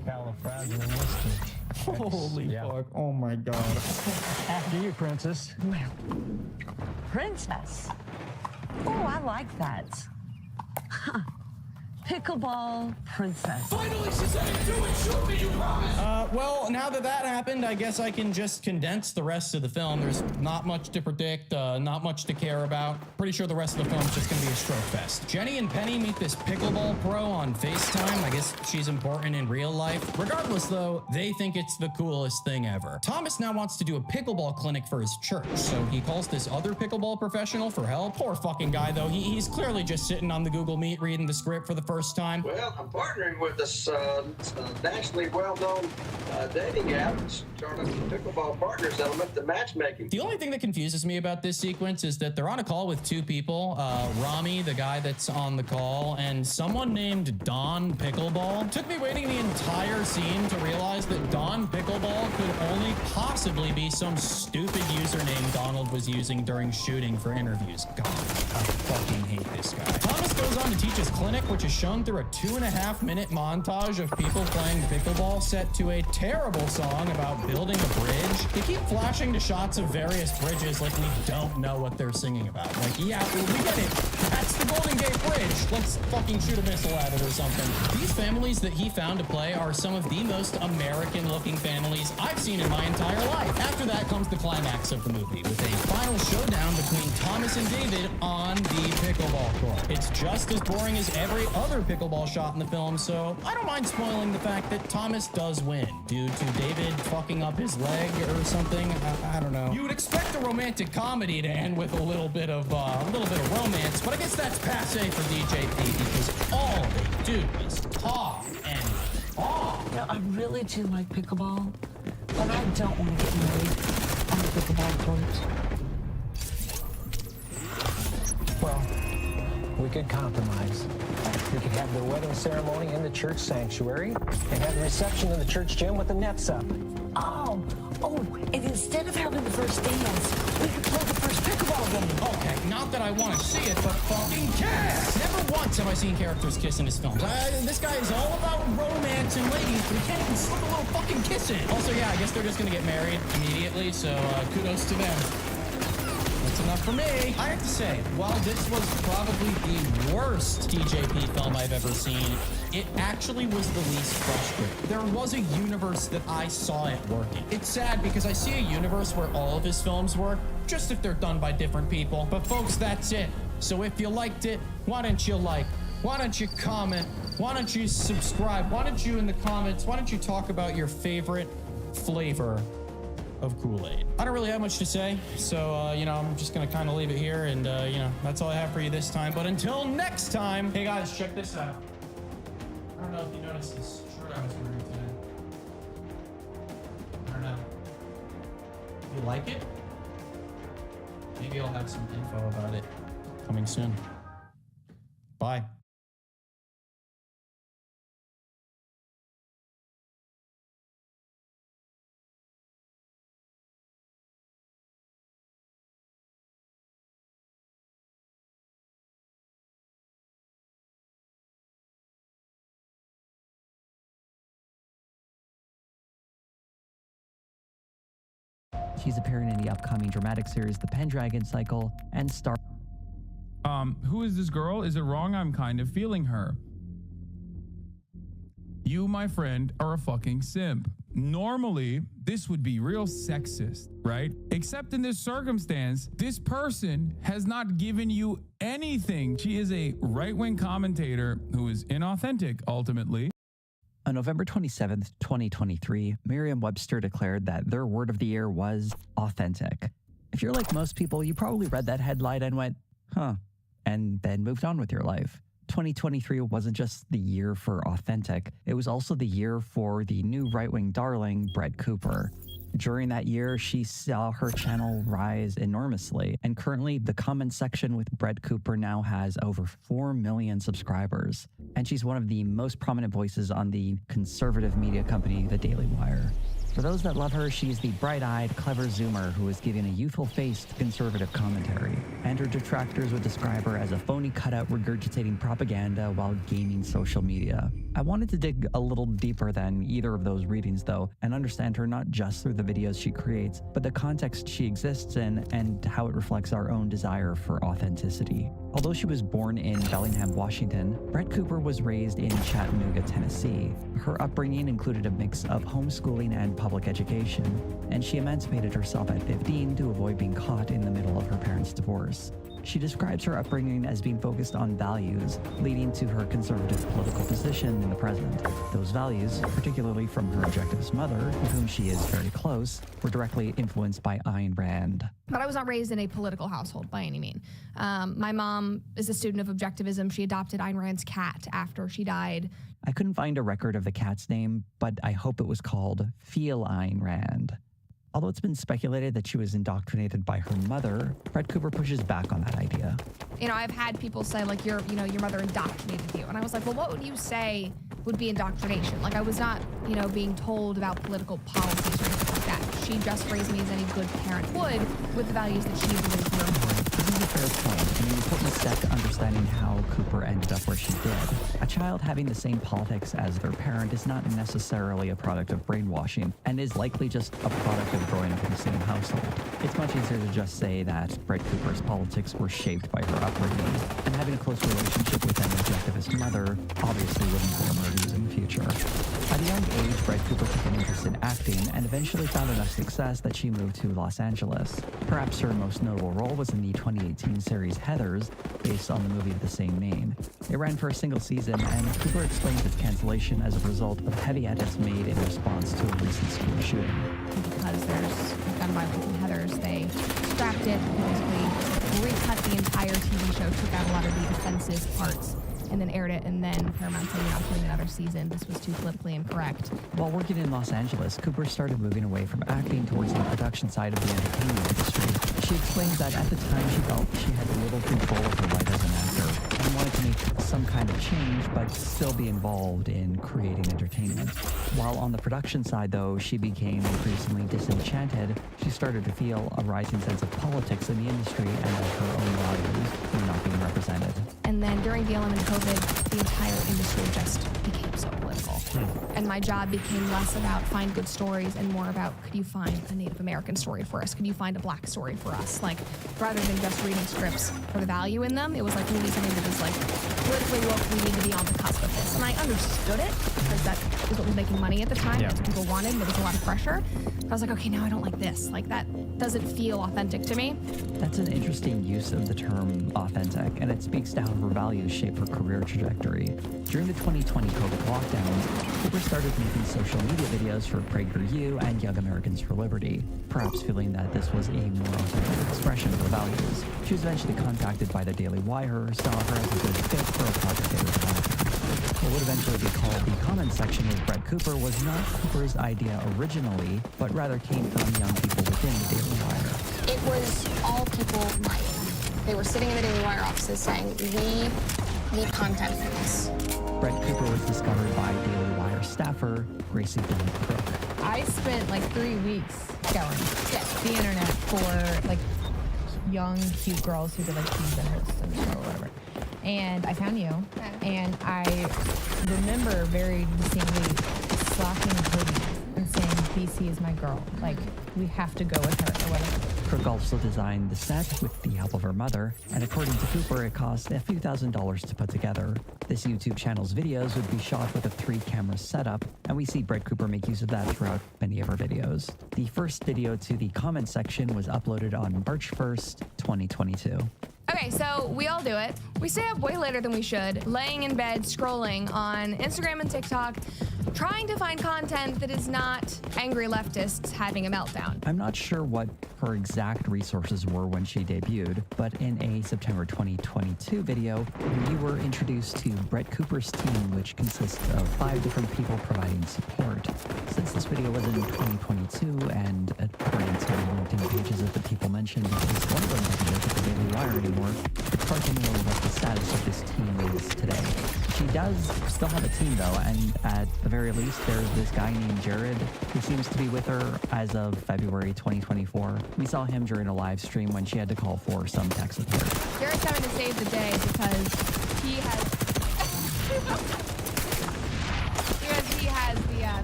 Califragilistic. Holy fuck. Oh my god. After you, princess. Princess? Oh, I like that. Huh. Pickleball princess. Finally, she said it. Do it. Shoot me, you promise. Well, now that happened, I guess I can just condense the rest of the film. There's not much to predict, not much to care about. Pretty sure the rest of the film's just gonna be a stroke fest. Jenny and Penny meet this pickleball pro on FaceTime. I guess she's important in real life. Regardless, though, they think it's the coolest thing ever. Thomas now wants to do a pickleball clinic for his church, so he calls this other pickleball professional for help. Poor fucking guy, though. He's clearly just sitting on the Google Meet reading the script for the first time. Well, I'm partnering with this nationally well-known dating app. It's sort of pickleball partners element, the matchmaking. The only thing that confuses me about this sequence is that they're on a call with two people, Rami, the guy that's on the call, and someone named Don Pickleball. Took me waiting the entire scene to realize that Don Pickleball could only possibly be some stupid username Donald was using during shooting for interviews. God, I fucking hate this guy. Thomas goes on to teach his clinic, which is shown through a 2.5-minute montage of people playing pickleball set to a terrible song about building a bridge. They keep flashing to shots of various bridges like we don't know what they're singing about. Like, yeah, well, we get it. That's the Golden Gate Bridge. Let's fucking shoot a missile at it or something. These families that he found to play are some of the most American-looking families I've seen in my entire life. After that comes the climax of the movie, with a final showdown between Thomas and David on the pickleball court. It's just as boring as every other pickleball shot in the film, so I don't mind spoiling the fact that Thomas does win due to David fucking up his leg or something. I don't know. You would expect a romantic comedy to end with a little bit of romance, but I guess that's passé for DJP because all they do is talk and talk. You know, I really do like pickleball, but I don't want to get married on the pickleball court. Well, we could compromise. We could have the wedding ceremony in the church sanctuary and have the reception in the church gym with the nets up. Oh, and instead of having the first dance, we could play the first pickleball game. Okay, not that I want to see it, but fucking kiss! Never once have I seen characters kiss in his films. This guy is all about romance and ladies, but he can't even slip a little fucking kiss in. Also, yeah, I guess they're just gonna get married immediately, so kudos to them. That's enough for me. I have to say, while this was probably the worst DJP film I've ever seen, it actually was the least frustrating. There was a universe that I saw it working. It's sad because I see a universe where all of his films work, just if they're done by different people. But folks, that's it. So if you liked it, why don't you like? Why don't you comment? Why don't you subscribe? Why don't you in the comments, why don't you talk about your favorite flavor of Kool-Aid? I don't really have much to say, so, I'm just gonna kind of leave it here, and, that's all I have for you this time. But until next time, hey guys, check this out. I don't know if you noticed this shirt I was wearing today. I don't know. You like it? Maybe I'll have some info about it coming soon. Bye. She's appearing in the upcoming dramatic series The Pendragon Cycle and Star. Who is this girl? Is it wrong? I'm kind of feeling her. You, my friend, are a fucking simp. Normally, this would be real sexist, right? Except in this circumstance, this person has not given you anything. She is a right-wing commentator who is inauthentic, ultimately. On November 27th, 2023, Merriam-Webster declared that their word of the year was authentic. If you're like most people, you probably read that headline and went, huh, and then moved on with your life. 2023 wasn't just the year for authentic, it was also the year for the new right-wing darling, Brett Cooper. During that year, she saw her channel rise enormously, and currently the comment section with Brett Cooper now has over 4 million subscribers. And she's one of the most prominent voices on the conservative media company, The Daily Wire. For those that love her, she's the bright-eyed, clever Zoomer who is giving a youthful face to conservative commentary. And her detractors would describe her as a phony cutout regurgitating propaganda while gaming social media. I wanted to dig a little deeper than either of those readings, though, and understand her not just through the videos she creates, but the context she exists in and how it reflects our own desire for authenticity. Although she was born in Bellingham, Washington, Brett Cooper was raised in Chattanooga, Tennessee. Her upbringing included a mix of homeschooling and public education, and she emancipated herself at 15 to avoid being caught in the middle of her parents' divorce. She describes her upbringing as being focused on values, leading to her conservative political position in the present. Those values, particularly from her objectivist mother, with whom she is very close, were directly influenced by Ayn Rand. But I was not raised in a political household by any means. My mom is a student of objectivism. She adopted Ayn Rand's cat after she died. I couldn't find a record of the cat's name, but I hope it was called Feel Ayn Rand. Although it's been speculated that she was indoctrinated by her mother, Brett Cooper pushes back on that idea. You know, I've had people say, like, your mother indoctrinated you. And I was like, well, what would you say would be indoctrination? Like, I was not, being told about political policies or anything like that. She just raised me as any good parent would with the values that she believed were important. This is a fair point, and an important step to understanding how Cooper ended up where she did. A child having the same politics as their parent is not necessarily a product of brainwashing, and is likely just a product of growing up in the same household. It's much easier to just say that Brett Cooper's politics were shaped by her upbringing, and having a close relationship with an objectivist mother obviously wouldn't harm her views in the future. At a young age, Brett Cooper took an interest in acting and eventually found enough success that she moved to Los Angeles. Perhaps her most notable role was in the 2018 series Heathers, based on the movie of the same name. It ran for a single season, and Cooper explains its cancellation as a result of heavy edits made in response to a recent school shooting. Because there's gun violence in Heathers, they scrapped it, basically recut the entire TV show, took out a lot of the offensive parts, and then aired it, and then Paramount said, you're not doing another season. This was too politically incorrect. While working in Los Angeles, Cooper started moving away from acting towards the production side of the entertainment industry. She explains that at the time she felt she had little control of her life as an actor and wanted to make some kind of change but still be involved in creating entertainment. While on the production side, though, she became increasingly disenchanted. She started to feel a rising sense of politics in the industry and that her own values were not being represented. And then during BLM and COVID, the entire industry just became so political. And my job became less about find good stories and more about, could you find a Native American story for us? Could you find a Black story for us? Like, rather than just reading scripts for the value in them, it was like, we need something that is like politically woke, we need to be on the cusp of this. And I understood it because that is what was making money at the time. That's what people wanted, and there was a lot of pressure. But I was like, okay, now I don't like this. Like, that doesn't feel authentic to me. That's an interesting use of the term authentic, and it speaks to how her values shape her career trajectory. During the 2020 COVID lockdowns, Cooper started making social media videos for PragerU and Young Americans for Liberty, perhaps feeling that this was a more authentic expression of her values. She was eventually contacted by the Daily Wire, who saw her as a good fit for a project they were developing. What would eventually be called the comment section with Brett Cooper was not Cooper's idea originally, but rather came from young people within the Daily Wire. It was all people my age. They were sitting in the Daily Wire offices saying, we need content for this. Brett Cooper was discovered by Daily Wire staffer Gracie Dunn Crook. I spent like 3 weeks scouring the internet for like young, cute girls who did like teens and or whatever. And I found you, and I remember very distinctly slapping Cody and saying, BC is my girl. Like, we have to go with her or whatever. Kirk also designed the set with the help of her mother, and according to Cooper, it cost a few $1,000s to put together. This YouTube channel's videos would be shot with a 3-camera setup, and we see Brett Cooper make use of that throughout many of her videos. The first video to the comment section was uploaded on March 1st, 2022. Okay, so we all do it. We stay up way later than we should, laying in bed, scrolling on Instagram and TikTok, trying to find content that is not angry leftists having a meltdown. I'm not sure what her exact resources were when she debuted, but in a September 2022 video, we were introduced to Brett Cooper's team, which consists of 5 different people providing support. Since this video was in 2022, and according to the LinkedIn pages of the people mentioned, at least one of them doesn't work at the Daily Wire anymore, it's hard to know what the status of this team is today. She does still have a team though, and at the very least, there's this guy named Jared who seems to be with her as of February 2024. We saw him during a live stream when she had to call for some tech support. Jared's having to save the day because he has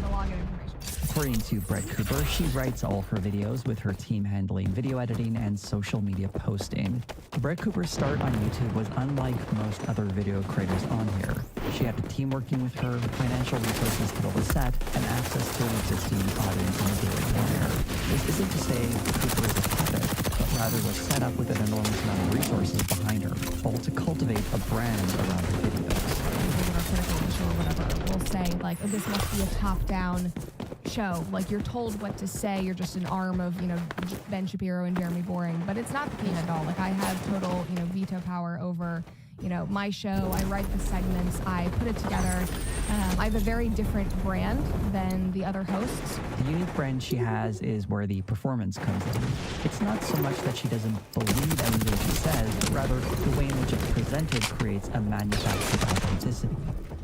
the login information. According to Brett Cooper, she writes all her videos with her team handling video editing and social media posting. Brett Cooper's start on YouTube was unlike most other video creators on here. She had a team working with her, financial resources to build a set, and access to an existing audience on the Daily Wire. This isn't to say Cooper is a puppet, but rather was set up with an enormous amount of resources behind her, all to cultivate a brand around her videos. People that are critical of the show or whatever will say, like, oh, this must be a top-down show. Like, you're told what to say. You're just an arm of, Ben Shapiro and Jeremy Boring. But it's not the case at all. Like, I have total, veto power over, my show. I write the segments. I put it together. I have a very different brand than the other hosts. The unique brand she has is where the performance comes in. It's not so much that she doesn't believe anything she says, but rather the way in which it's presented creates a manufactured authenticity.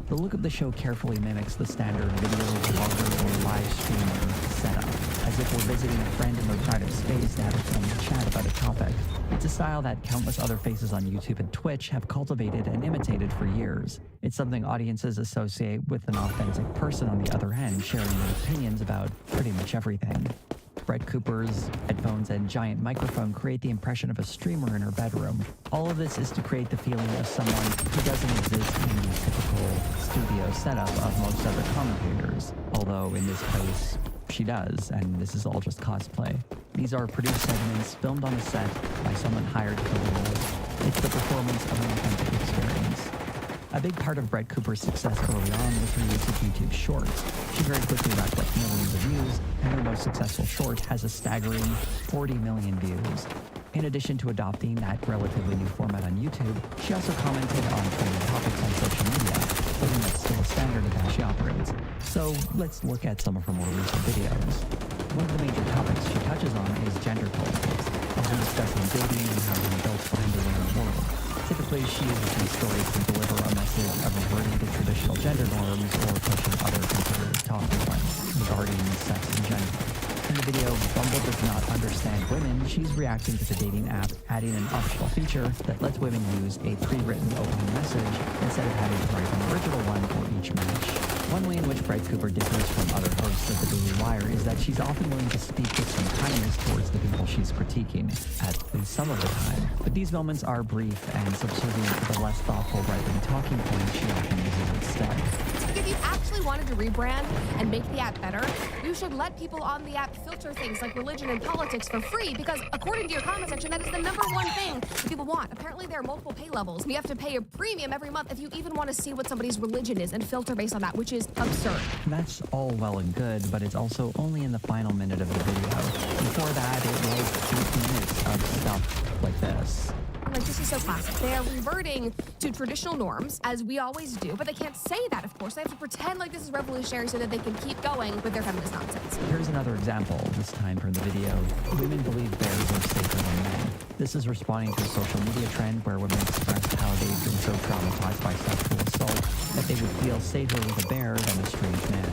The look of the show carefully mimics the standard video, vlogger, or live streamer setup, as if we're visiting a friend in their private space to have a fun chat about a topic. It's a style that countless other faces on YouTube and Twitch have cultivated and imitated for years. It's something audiences associate with an authentic person on the other hand, sharing their opinions about pretty much everything. Brett Cooper's headphones and giant microphone create the impression of a streamer in her bedroom. All of this is to create the feeling of someone who doesn't exist in the typical studio setup of most other commentators, although in this case, she does, and this is all just cosplay. These are produced segments filmed on a set by someone hired for the role. It's the performance of an authentic experience. A big part of Brett Cooper's success early on was her use of YouTube Shorts. She very quickly racked up millions of views, and her most successful short has a staggering 40 million views. In addition to adopting that relatively new format on YouTube, she also commented on trending topics on social media, something that's still a standard of how she operates. So let's look at some of her more recent videos. One of the major topics she touches on is gender politics, often discussing dating and how young adults find their way in the world. Typically, she uses these stories to deliver a message of reverting to traditional gender norms or pushing other conservative talking points regarding sex and gender. In the video, Bumble does not understand women, she's reacting to the dating app, adding an optional feature that lets women use a pre-written opening message instead of having to write an original one for each match. One way in which Brett Cooper differs from other hosts of the Daily Wire is that she's often willing to speak with some kindness towards the people she's critiquing, at least some of the time. But these moments are brief and subservient to the less thoughtful right-wing talking points she often uses instead. If you actually wanted to rebrand and make the app better, you should let people on the app filter things like religion and politics for free, because according to your comment section, that is the #1 thing that people want. Apparently, there are multiple pay levels, and you have to pay a premium every month if you even want to see what somebody's religion is and filter based on that, which is absurd. That's all well and good, but it's also only in the final minute of the video. Before that, it was 8 minutes of stuff like this. Like, this is so classic. They are reverting to traditional norms, as we always do, but they can't say that, of course. They have to pretend like this is revolutionary so that they can keep going with their feminist nonsense. Here's another example, this time from the video. Women believe bears are safer than men. This is responding to a social media trend where women expressed how they've been so traumatized by sexual assault that they would feel safer with a bear than a strange man.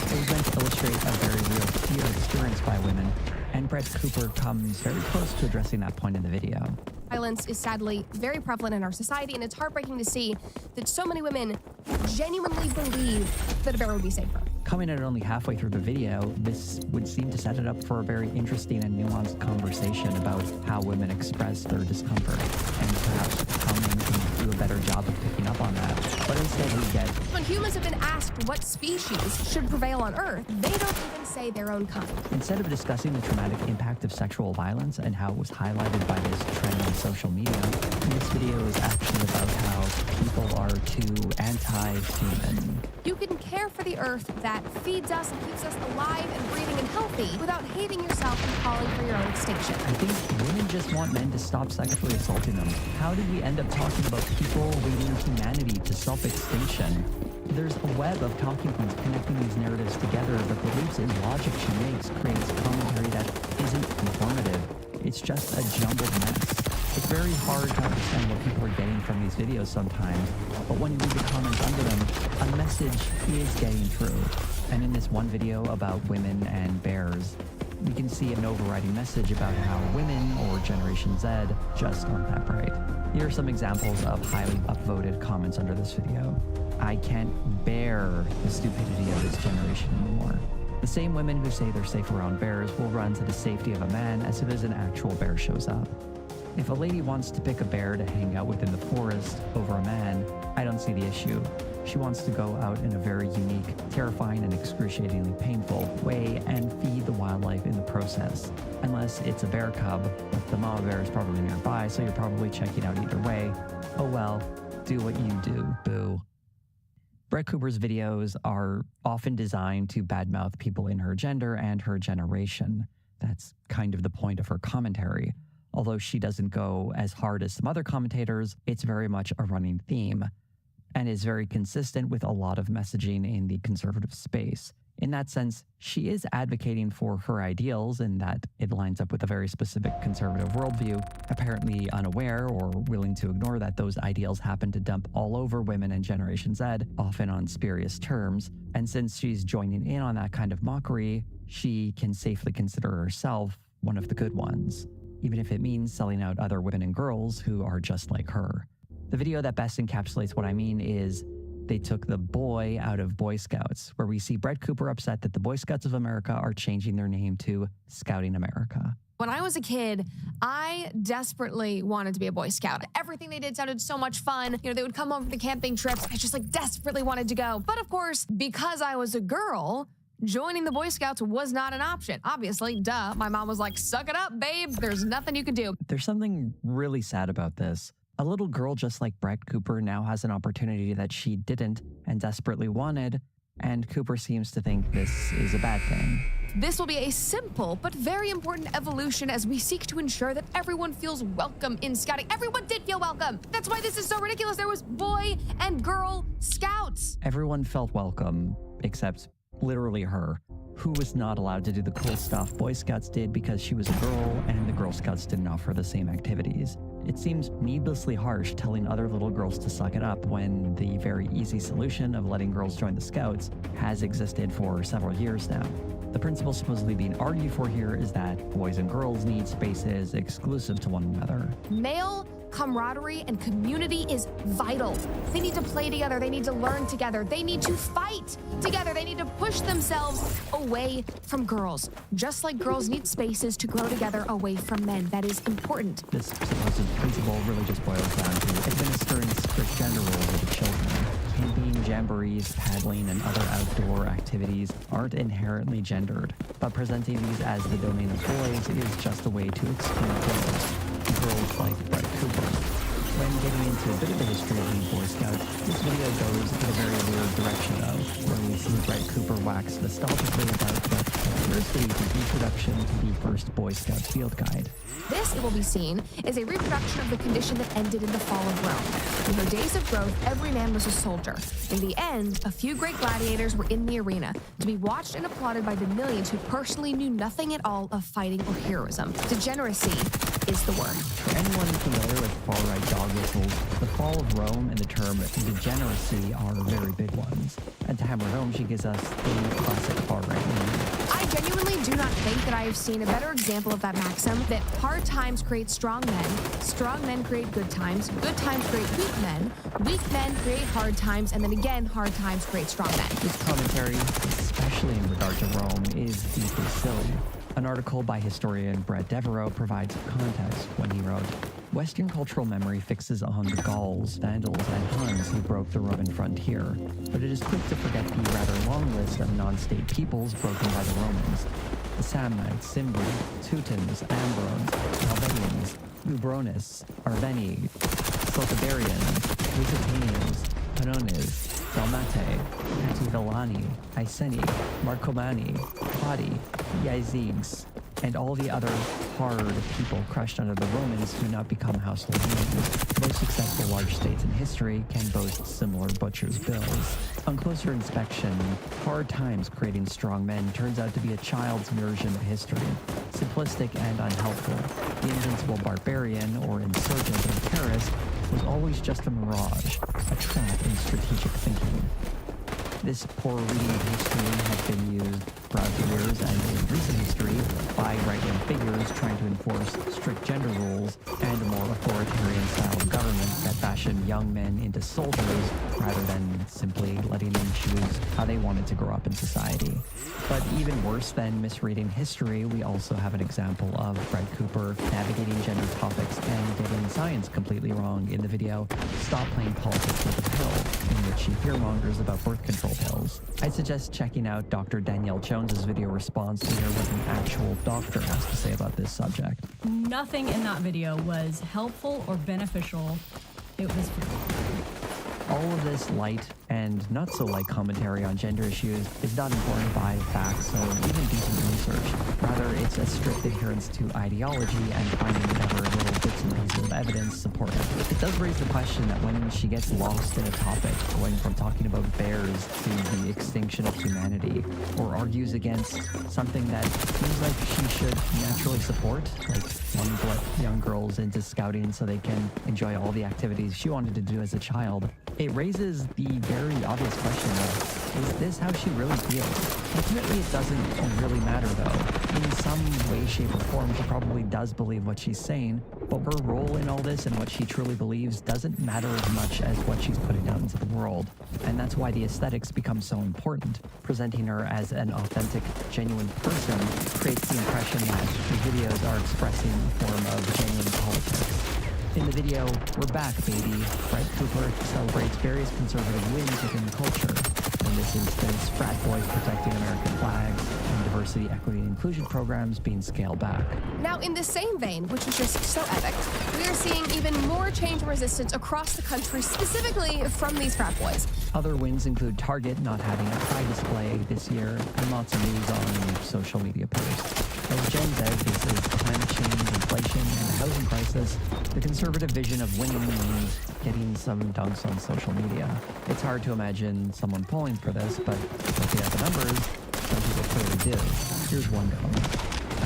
It was meant to illustrate a very real fear experienced by women, and Brett Cooper comes very close to addressing that point in the video. Violence is sadly very prevalent in our society, and it's heartbreaking to see that so many women genuinely believe that a bear would be safer. Coming in only halfway through the video, this would seem to set it up for a very interesting and nuanced conversation about how women express their discomfort, and perhaps how men can do a better job of picking up on that. But instead we get... When humans have been asked what species should prevail on Earth, they don't even say their own kind. Instead of discussing the traumatic impact of sexual violence and how it was highlighted by this trend on social media, this video is actually about how people are too anti-human. You can care for the Earth that feeds us and keeps us alive and breathing and healthy without hating yourself and calling for your own extinction. I think women just want men to stop sexually assaulting them. How did we end up talking about people leading humanity to self-extinction? There's a web of talking points connecting these narratives together, but the roots and logic she makes creates commentary that isn't informative. It's just a jumbled mess. It's very hard to understand what people are getting from these videos sometimes, but when you read the comments under them, a message is getting through. And in this one video about women and bears, we can see an overriding message about how women, or Generation Z, just aren't that bright. Here are some examples of highly upvoted comments under this video. I can't bear the stupidity of this generation anymore. The same women who say they're safe around bears will run to the safety of a man as soon as an actual bear shows up. If a lady wants to pick a bear to hang out with in the forest over a man, I don't see the issue. She wants to go out in a very unique, terrifying, and excruciatingly painful way and feed the wildlife in the process. Unless it's a bear cub, but the mama bear is probably nearby, so you're probably checking out either way. Oh well, do what you do, boo. Brett Cooper's videos are often designed to badmouth people in her gender and her generation. That's kind of the point of her commentary. Although she doesn't go as hard as some other commentators, it's very much a running theme, and is very consistent with a lot of messaging in the conservative space. In that sense, she is advocating for her ideals in that it lines up with a very specific conservative worldview, apparently unaware or willing to ignore that those ideals happen to dump all over women and Generation Z, often on spurious terms. And since she's joining in on that kind of mockery, she can safely consider herself one of the good ones, even if it means selling out other women and girls who are just like her. The video that best encapsulates what I mean is they took the boy out of Boy Scouts, where we see Brett Cooper upset that the Boy Scouts of America are changing their name to Scouting America. When I was a kid, I desperately wanted to be a Boy Scout. Everything they did sounded so much fun. You know, they would come home for the camping trips. I just desperately wanted to go. But of course, because I was a girl, joining the Boy Scouts was not an option. Obviously, duh. My mom was like, suck it up, babe. There's nothing you can do. There's something really sad about this. A little girl just like Brett Cooper now has an opportunity that she didn't and desperately wanted, and Cooper seems to think this is a bad thing. This will be a simple but very important evolution as we seek to ensure that everyone feels welcome in scouting. Everyone did feel welcome. That's why this is so ridiculous. There was Boy and Girl Scouts. Everyone felt welcome, except literally her, who was not allowed to do the cool stuff Boy Scouts did because she was a girl and the Girl Scouts didn't offer the same activities. It seems needlessly harsh telling other little girls to suck it up when the very easy solution of letting girls join the Scouts has existed for several years now. The principle supposedly being argued for here is that boys and girls need spaces exclusive to one another. Male camaraderie and community is vital. They need to play together. They need to learn together. They need to fight together. They need to push themselves away from girls. Just like girls need spaces to grow together away from men. That is important. This supposed principle really just boils down to administering strict gender roles over children. Camping, jamborees, paddling, and other outdoor activities aren't inherently gendered, but presenting these as the domain of boys is just a way to exclude girls like Brett Cooper. When getting into a bit of the history of the Boy Scouts, this video goes in a very weird direction though, where we see Brett Cooper wax nostalgically about what appears to be the introduction to the first Boy Scout field guide. This, it will be seen, is a reproduction of the condition that ended in the fall of Rome. In her days of growth, every man was a soldier. In the end, a few great gladiators were in the arena, to be watched and applauded by the millions who personally knew nothing at all of fighting or heroism. Degeneracy is the word. For anyone familiar with far-right dog whistles, the fall of Rome and the term degeneracy are very big ones. And to hammer it home, she gives us the classic far-right name. I genuinely do not think that I have seen a better example of that maxim, that hard times create strong men create good times create weak men create hard times, and then again, hard times create strong men. This commentary, especially especially in regard to Rome, is deeply silly. An article by historian Brett Devereaux provides context when he wrote, Western cultural memory fixes on the Gauls, Vandals, and Huns who broke the Roman frontier, but it is quick to forget the rather long list of non-state peoples broken by the Romans. The Samnites, Cimbri, Teutons, Ambrones, Helvetians, Ubronis, Arveni, Celtiberians, Lusitanians, Pannones, Dalmatae, Antivillani, Iceni, Marcomanni, Quadi, Yazyges, and all the other hard people crushed under the Romans do not become household names. Most successful large states in history can boast similar butcher's bills. On closer inspection, hard times creating strong men turns out to be a child's version of history, simplistic and unhelpful. The invincible barbarian or insurgent in Paris was always just a mirage, a trap in strategic thinking. This poor reading of history has been used throughout the years and in recent history by right-wing figures trying to enforce strict gender rules and a more authoritarian style of government that fashion young men into soldiers rather than simply letting them choose how they wanted to grow up in society. But even worse than misreading history, we also have an example of Fred Cooper navigating gender topics and getting science completely wrong in the video Stop Playing Politics with a Pill, in which she fearmongers about birth control pills. I suggest checking out Dr. Danielle Jones's video response to hear what an actual doctor has to say about this subject. Nothing in that video was helpful or beneficial. It was All of this light and not so light commentary on gender issues is not informed by facts or even decent research. Rather, it's a strict adherence to ideology and finding whatever little bits and pieces of evidence support it. It does raise the question that when she gets lost in a topic, going from talking about bears to the extinction of humanity, or argues against something that seems like she should naturally support, like wanting to let young girls into scouting so they can enjoy all the activities she wanted to do as a child, it raises the very obvious question of, is this how she really feels? Ultimately, it doesn't really matter though. In some way, shape, or form, she probably does believe what she's saying, but her role in all this and what she truly believes doesn't matter as much as what she's putting out into the world. And that's why the aesthetics become so important. Presenting her as an authentic, genuine person creates the impression that the videos are expressing a form of genuine politics. In the video, we're back, baby. Fred Cooper celebrates various conservative wins within culture. In this instance, frat boys protecting American flags and diversity, equity, and inclusion programs being scaled back. Now, in the same vein, which is just so epic, we are seeing even more change and resistance across the country, specifically from these frat boys. Other wins include Target not having a pride display this year, and lots of news on social media posts. As Gen Z faces climate change, inflation, and the housing crisis, the conservative vision of winning means getting some dunks on social media. It's hard to imagine someone polling for this, but looking at the numbers, some people clearly do. Here's one comment.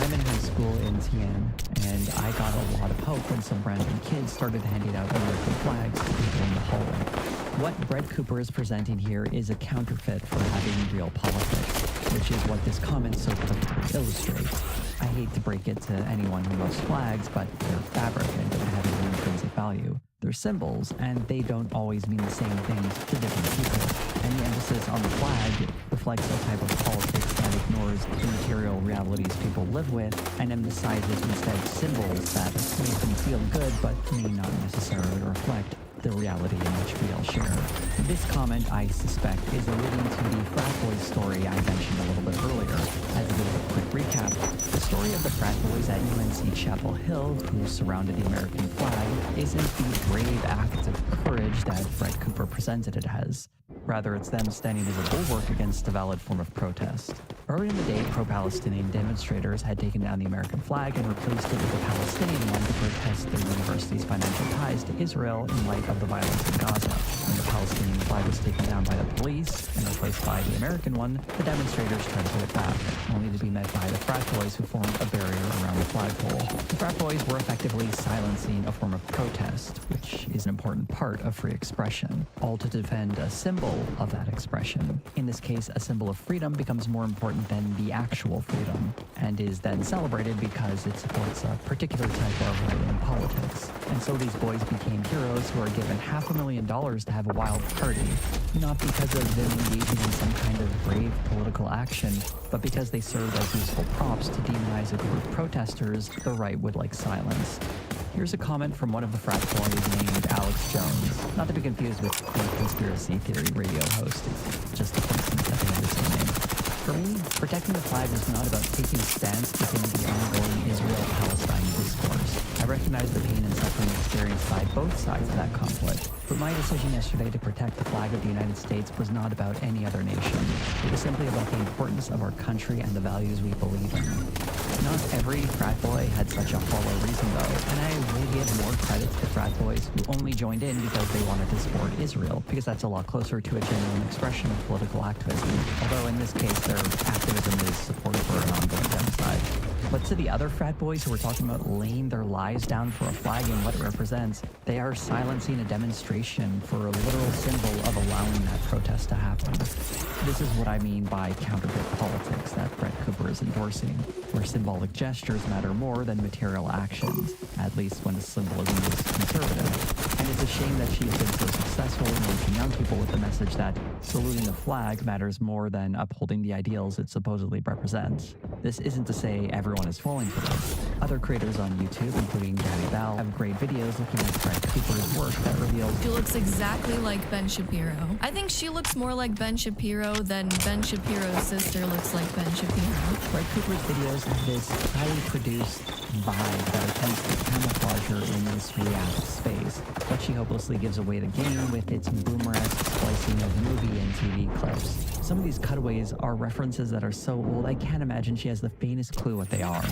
I'm in high school in Tian, and I got a lot of hope when some random kids started handing out American flags to people in the hallway. What Brett Cooper is presenting here is a counterfeit for having real politics, which is what this comment so perfectly illustrates. I hate to break it to anyone who loves flags, but they're fabric and don't have any intrinsic value. They're symbols, and they don't always mean the same things to different people. And the emphasis on the flag reflects a type of politics that ignores the material realities people live with and emphasizes instead symbols that make them feel good but may not necessarily reflect the reality in which we all share. This comment, I suspect, is alluding to the frat boys story I mentioned a little bit earlier. As a bit of a quick recap, the story of the frat boys at UNC Chapel Hill who surrounded the American flag isn't the brave act of courage that Fred Cooper presented it as. Rather, it's them standing as a bulwark against a valid form of protest. Early in the day, pro-Palestinian demonstrators had taken down the American flag and replaced it with a Palestinian one to protest their university's financial ties to Israel in light of the violence in Gaza. When the Palestinian flag was taken down by the police and replaced by the American one, the demonstrators tried to put it back, only to be met by the frat boys who formed a barrier around the flagpole. The frat boys were effectively silencing a form of protest, which is an important part of free expression, all to defend a symbol of that expression. In this case, a symbol of freedom becomes more important than the actual freedom, and is then celebrated because it supports a particular type of right-wing politics. And so these boys became heroes who are given $500,000 to have wild party, not because of them engaging in some kind of brave political action, but because they served as useful props to demonize a group of protesters the right would like silence. Here's a comment from one of the frat boys named Alex Jones, not to be confused with the conspiracy theory radio host. It's just a person that they have the same name. For me, protecting the flag is not about taking a stance within the ongoing Israel-Palestine discourse. I recognize the pain and suffering experienced by both sides of that conflict, but my decision yesterday to protect the flag of the United States was not about any other nation. It was simply about the importance of our country and the values we believe in. Not every frat boy had such a hollow reason though, and I will give more credit to the frat boys who only joined in because they wanted to support Israel, because that's a lot closer to a genuine expression of political activism, although in this case their activism is support for an ongoing genocide. But to the other frat boys who are talking about laying their lives down for a flag and what it represents, they are silencing a demonstration for a literal symbol of allowing that protest to happen. This is what I mean by counterfeit politics that Brett Cooper is endorsing, where symbolic gestures matter more than material actions, at least when the symbolism is conservative. And it's a shame that she has been so successful in reaching young people with the message that saluting the flag matters more than upholding the ideals it supposedly represents. This isn't to say everyone is falling for this. Other creators on YouTube, including Gabby Bell, have great videos looking at Brett Cooper's work that reveals she looks exactly like Ben Shapiro. I think she looks more like Ben Shapiro than Ben Shapiro's sister looks like Ben Shapiro. Brett Cooper's videos have this highly produced vibe that attempts to camouflage her in this react space, but she hopelessly gives away the game with its boomer-esque splicing of movie and TV clips. Some of these cutaways are references that are so old I can't imagine she has the faintest clue what they are.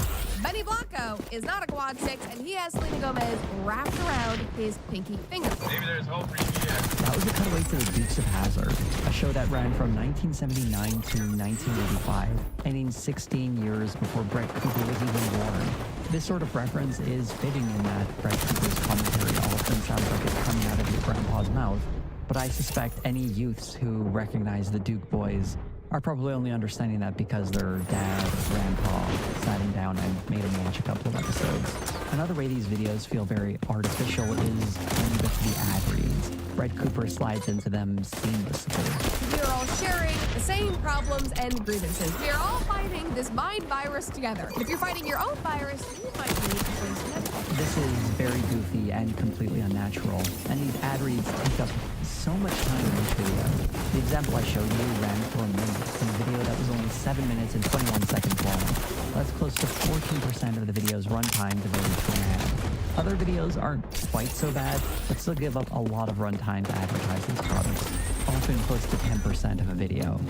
Benny Blanco is not a quad six, and he has Selena Gomez wrapped around his pinky finger. Maybe there's hope for you yet. That was a cutaway to The Dukes of Hazzard, a show that ran from 1979 to 1985, ending 16 years before Brett Cooper was even born. This sort of reference is fitting in that Brett Cooper's commentary often sounds like it's coming out of your grandpa's mouth, but I suspect any youths who recognize the Duke boys are probably only understanding that because their dad or grandpa sat him down and made him watch a couple of episodes. Another way these videos feel very artificial is when you get to the ad reads. Brett Cooper slides into them seamlessly. We are all sharing the same problems and grievances. We are all fighting this mind virus together. If you're fighting your own virus, you might need to bring some medical. This is very goofy and completely unnatural, and these ad reads take up so much time in each video. The example I showed you ran for a minute in a video that was only 7 minutes and 21 seconds long. That's close to 14% of the video's runtime devoted to an ad. Other videos aren't quite so bad, but still give up a lot of runtime to advertise these products, often close to 10% of a video.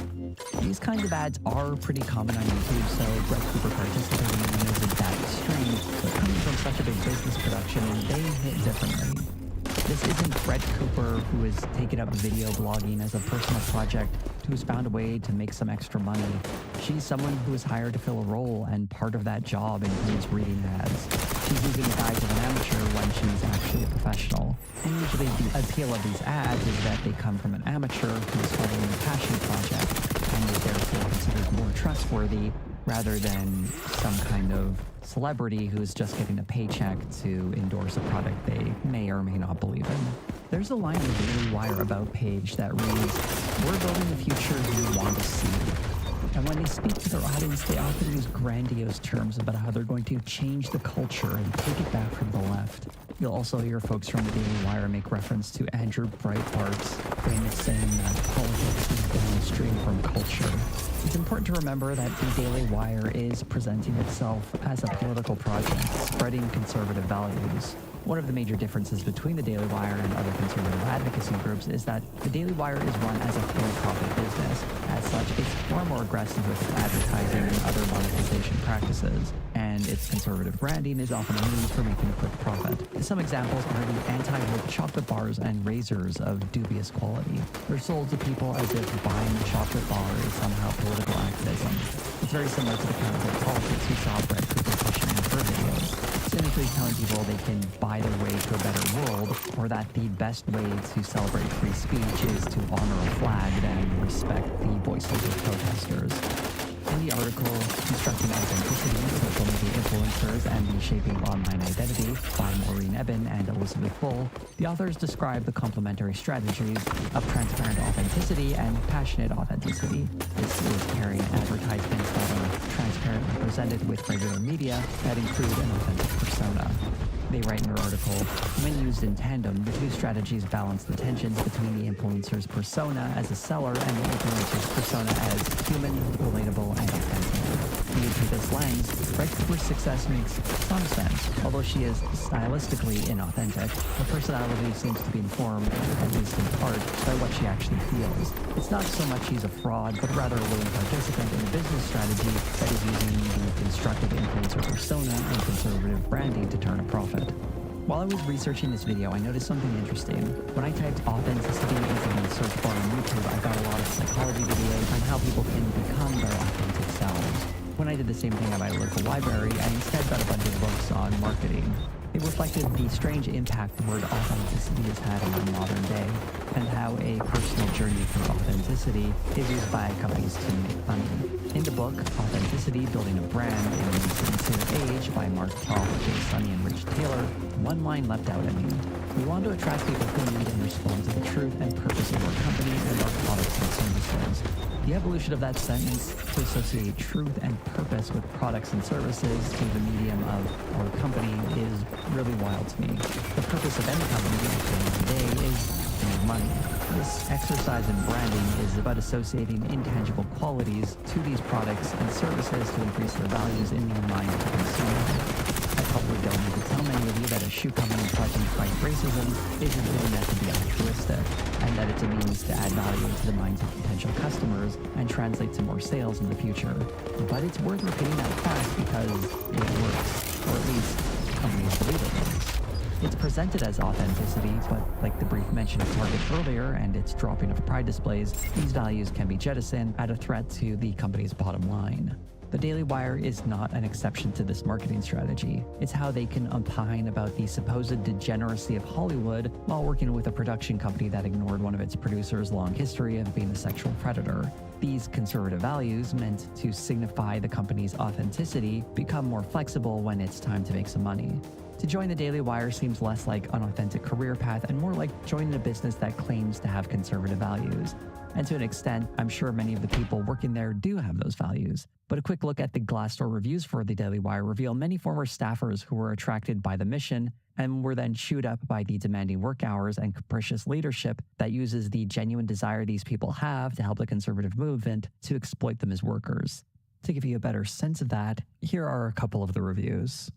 These kinds of ads are pretty common on YouTube, so Brett Cooper participating in them isn't that extreme, but coming from such a big business production, they hit differently. This isn't Brett Cooper, who has taken up video blogging as a personal project, who's found a way to make some extra money. She's someone who is hired to fill a role, and part of that job includes reading ads. She's using the guise of an amateur when she's actually a professional. And usually the appeal of these ads is that they come from an amateur who's following a passion project, and is therefore considered more trustworthy, rather than some kind of celebrity who's just getting a paycheck to endorse a product they may or may not believe in. There's a line in the Daily Wire about page that reads, "We're building the future you want to see." And when they speak to their audience, they often use grandiose terms about how they're going to change the culture and take it back from the left. You'll also hear folks from the Daily Wire make reference to Andrew Breitbart's famous saying that politics is downstream from culture. It's important to remember that the Daily Wire is presenting itself as a political project, spreading conservative values. One of the major differences between the Daily Wire and other conservative advocacy groups is that the Daily Wire is run as a for-profit business. As such, it's far more aggressive with its advertising and other monetization practices, and its conservative branding is often a means for making a quick profit. Some examples are the anti-woke chocolate bars and razors of dubious quality. They're sold to people as if buying a chocolate bar is somehow political activism. It's very similar to the counterfeit politics we saw Brett Cooper pushing in her videos, cynically telling people they can buy their way to a better world, or that the best way to celebrate free speech is to honor a flag and respect the voices of protesters. In the article, Constructing Authenticity, Social Media Influencers, and the Reshaping Online Identity by Maureen Eben and Elizabeth Bull, the authors describe the complementary strategies of transparent authenticity and passionate authenticity. This is pairing advertisements that are transparently presented with regular media that include an authentic persona. They write in their article, when used in tandem, the two strategies balance the tensions between the influencer's persona as a seller and the influencer's persona as human, relatable, and authentic. Viewed through this lens, Red Cooper's success makes some sense. Although she is stylistically inauthentic, her personality seems to be informed, at least in part, by what she actually feels. It's not so much she's a fraud, but rather a willing participant in a business strategy that is using the constructive influencer persona and conservative branding to turn a profit. While I was researching this video, I noticed something interesting. When I typed authenticity into the search bar on YouTube, I got a lot of psychology videos on how people can become their authentic selves. When I did the same thing at my local library, I instead got a bunch of books on marketing. It reflected the strange impact the word authenticity has had on our modern day, and how a personal journey through authenticity is used by companies to make money. In the book, Authenticity, Building a Brand in an Insincere Age by Mark Toth, Jay Sunny, and Rich Taylor, one line leapt out at me. We want to attract people who need and respond to the truth and purpose of our company and our products and services. The evolution of that sentence to associate truth and purpose with products and services through the medium of our company is really wild to me. The purpose of any company at the end of the day is to make money. This exercise in branding is about associating intangible qualities to these products and services to increase their values in the mind of the consumer. I probably don't need to tell many of you that a shoe company pledging to fight racism isn't really meant to be altruistic, and that it's a means to add value into the minds of potential customers and translate to more sales in the future. But it's worth repeating that fact because it works, or at least companies believe it works. It's presented as authenticity, but like the brief mention of Target earlier and its dropping of pride displays, these values can be jettisoned at a threat to the company's bottom line. The Daily Wire is not an exception to this marketing strategy. It's how they can opine about the supposed degeneracy of Hollywood while working with a production company that ignored one of its producers' long history of being a sexual predator. These conservative values, meant to signify the company's authenticity, become more flexible when it's time to make some money. To join the Daily Wire seems less like an authentic career path and more like joining a business that claims to have conservative values. And to an extent, I'm sure many of the people working there do have those values. But a quick look at the Glassdoor reviews for the Daily Wire reveal many former staffers who were attracted by the mission and were then chewed up by the demanding work hours and capricious leadership that uses the genuine desire these people have to help the conservative movement to exploit them as workers. To give you a better sense of that, here are a couple of the reviews.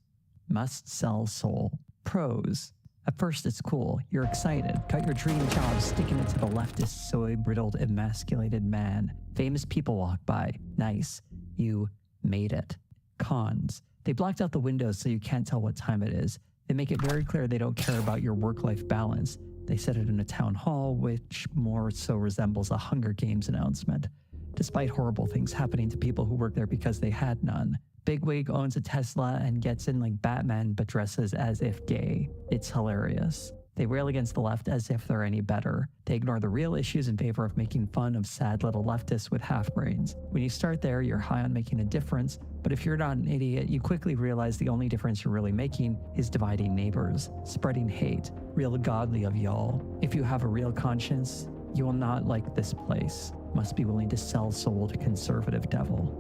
Must sell soul. Pros. At first, it's cool. You're excited. Got your dream job sticking it to the leftist, soy-brittled, emasculated man. Famous people walk by. Nice. You made it. Cons. They blocked out the windows so you can't tell what time it is. They make it very clear they don't care about your work-life balance. They said it in a town hall, which more so resembles a Hunger Games announcement. Despite horrible things happening to people who work there because they had none. Bigwig owns a Tesla and gets in like Batman but dresses as if gay. It's hilarious. They rail against the left as if they're any better. They ignore the real issues in favor of making fun of sad little leftists with half-brains. When you start there, you're high on making a difference, but if you're not an idiot, you quickly realize the only difference you're really making is dividing neighbors, spreading hate. Real godly of y'all. If you have a real conscience, you will not like this place. Must be willing to sell soul to conservative devil.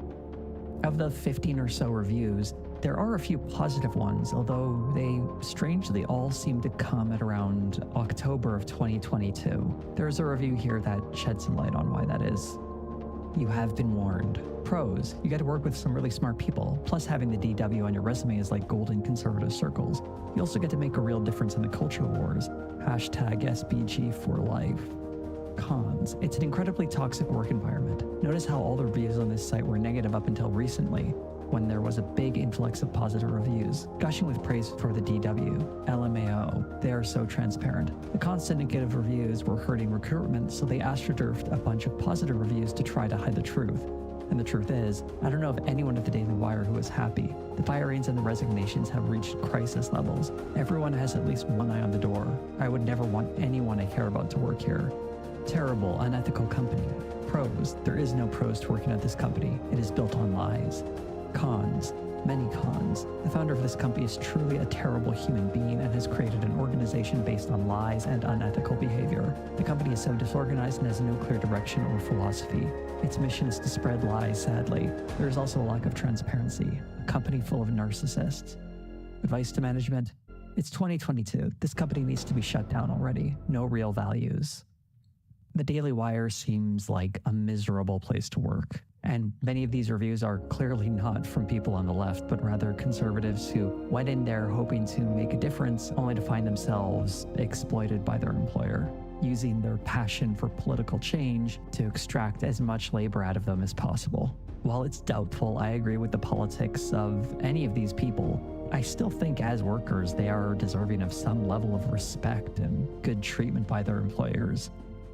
Of the 15 or so reviews, there are a few positive ones, although they strangely all seem to come at around October of 2022. There's a review here that sheds some light on why that is. You have been warned. Pros, you get to work with some really smart people, plus having the DW on your resume is like gold in conservative circles. You also get to make a real difference in the culture wars. #SBG for life. Cons. It's an incredibly toxic work environment. Notice how all the reviews on this site were negative up until recently, when there was a big influx of positive reviews, gushing with praise for the DW. LMAO. They are so transparent. The constant negative reviews were hurting recruitment, so they astroturfed a bunch of positive reviews to try to hide the truth. And the truth is, I don't know of anyone at the Daily Wire who is happy. The firings and the resignations have reached crisis levels. Everyone has at least one eye on the door. I would never want anyone I care about to work here. Terrible, unethical company. Pros. There is no pros to working at this company. It is built on lies. Cons. many cons. The founder of this company is truly a terrible human being and has created an organization based on lies and unethical behavior. The company is so disorganized and has no clear direction or philosophy. Its mission is to spread lies, sadly. There is also a lack of transparency, a company full of narcissists. Advice to management? It's 2022. This company needs to be shut down already. No real values. The Daily Wire seems like a miserable place to work. And many of these reviews are clearly not from people on the left, but rather conservatives who went in there hoping to make a difference, only to find themselves exploited by their employer, using their passion for political change to extract as much labor out of them as possible. While it's doubtful I agree with the politics of any of these people, I still think as workers they are deserving of some level of respect and good treatment by their employers.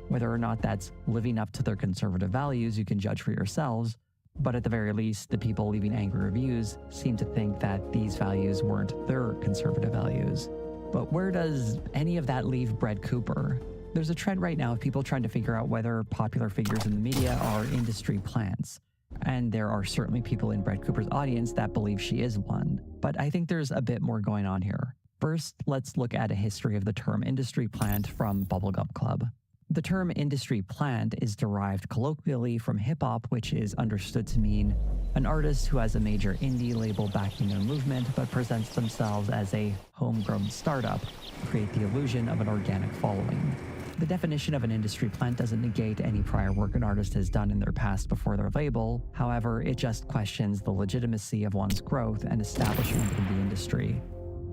Whether or not that's living up to their conservative values, you can judge for yourselves. But at the very least, the people leaving angry reviews seem to think that these values weren't their conservative values. But where does any of that leave Brett Cooper? There's a trend right now of people trying to figure out whether popular figures in the media are industry plants. And there are certainly people in Brett Cooper's audience that believe she is one. But I think there's a bit more going on here. First, let's look at a history of the term industry plant from Bubblegum Club. The term industry plant is derived colloquially from hip-hop, which is understood to mean an artist who has a major indie label backing their movement but presents themselves as a homegrown startup, create the illusion of an organic following. The definition of an industry plant doesn't negate any prior work an artist has done in their past before their label. However, it just questions the legitimacy of one's growth and establishment in the industry.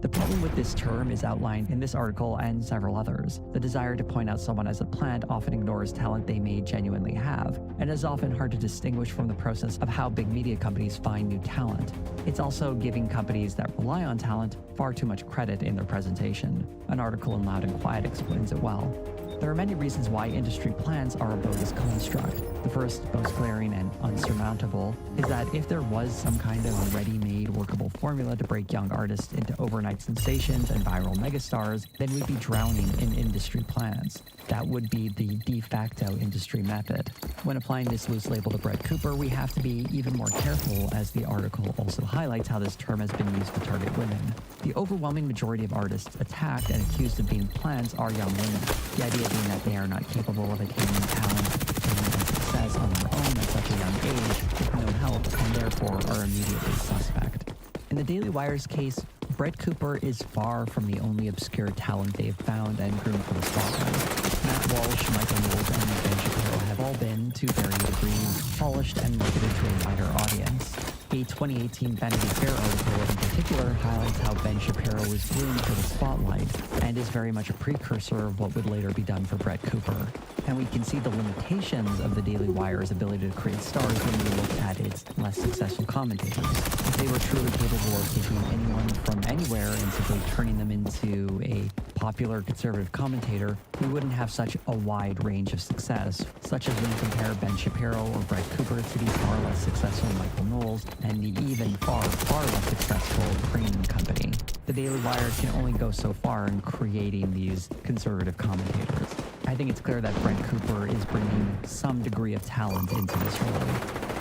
The problem with this term is outlined in this article and several others. The desire to point out someone as a plant often ignores talent they may genuinely have, and is often hard to distinguish from the process of how big media companies find new talent. It's also giving companies that rely on talent far too much credit in their presentation. An article in Loud and Quiet explains it well. There are many reasons why industry plans are a bogus construct. The first, most glaring and unsurmountable, is that if there was some kind of ready-made workable formula to break young artists into overnight sensations and viral megastars, then we'd be drowning in industry plans. That would be the de facto industry method. When applying this loose label to Brett Cooper, we have to be even more careful, as the article also highlights how this term has been used to target women. The overwhelming majority of artists attacked and accused of being plants are young women. The idea being that they are not capable of attaining talent and success on their own at such a young age with no help, and therefore are immediately suspect. In the Daily Wire's case, Brett Cooper is far from the only obscure talent they've found and groomed for the spotlight. Matt Walsh, Michael Knowles, and Ben Shapiro have all been, to varying degrees, polished and marketed to a wider audience. A 2018 Vanity Fair article in particular highlights how Ben Shapiro was groomed for the spotlight and is very much a precursor of what would later be done for Brett Cooper. And we can see the limitations of the Daily Wire's ability to create stars when we look at its less successful commentators. If they were truly capable of taking anyone from anywhere and simply turning them into a popular conservative commentator, we wouldn't have such a wide range of success, such as when you compare Ben Shapiro or Brett Cooper to the far less successful Michael Knowles and the even far less successful Crane & Company. The Daily Wire can only go so far in creating these conservative commentators. I think it's clear that Brett Cooper is bringing some degree of talent into this role.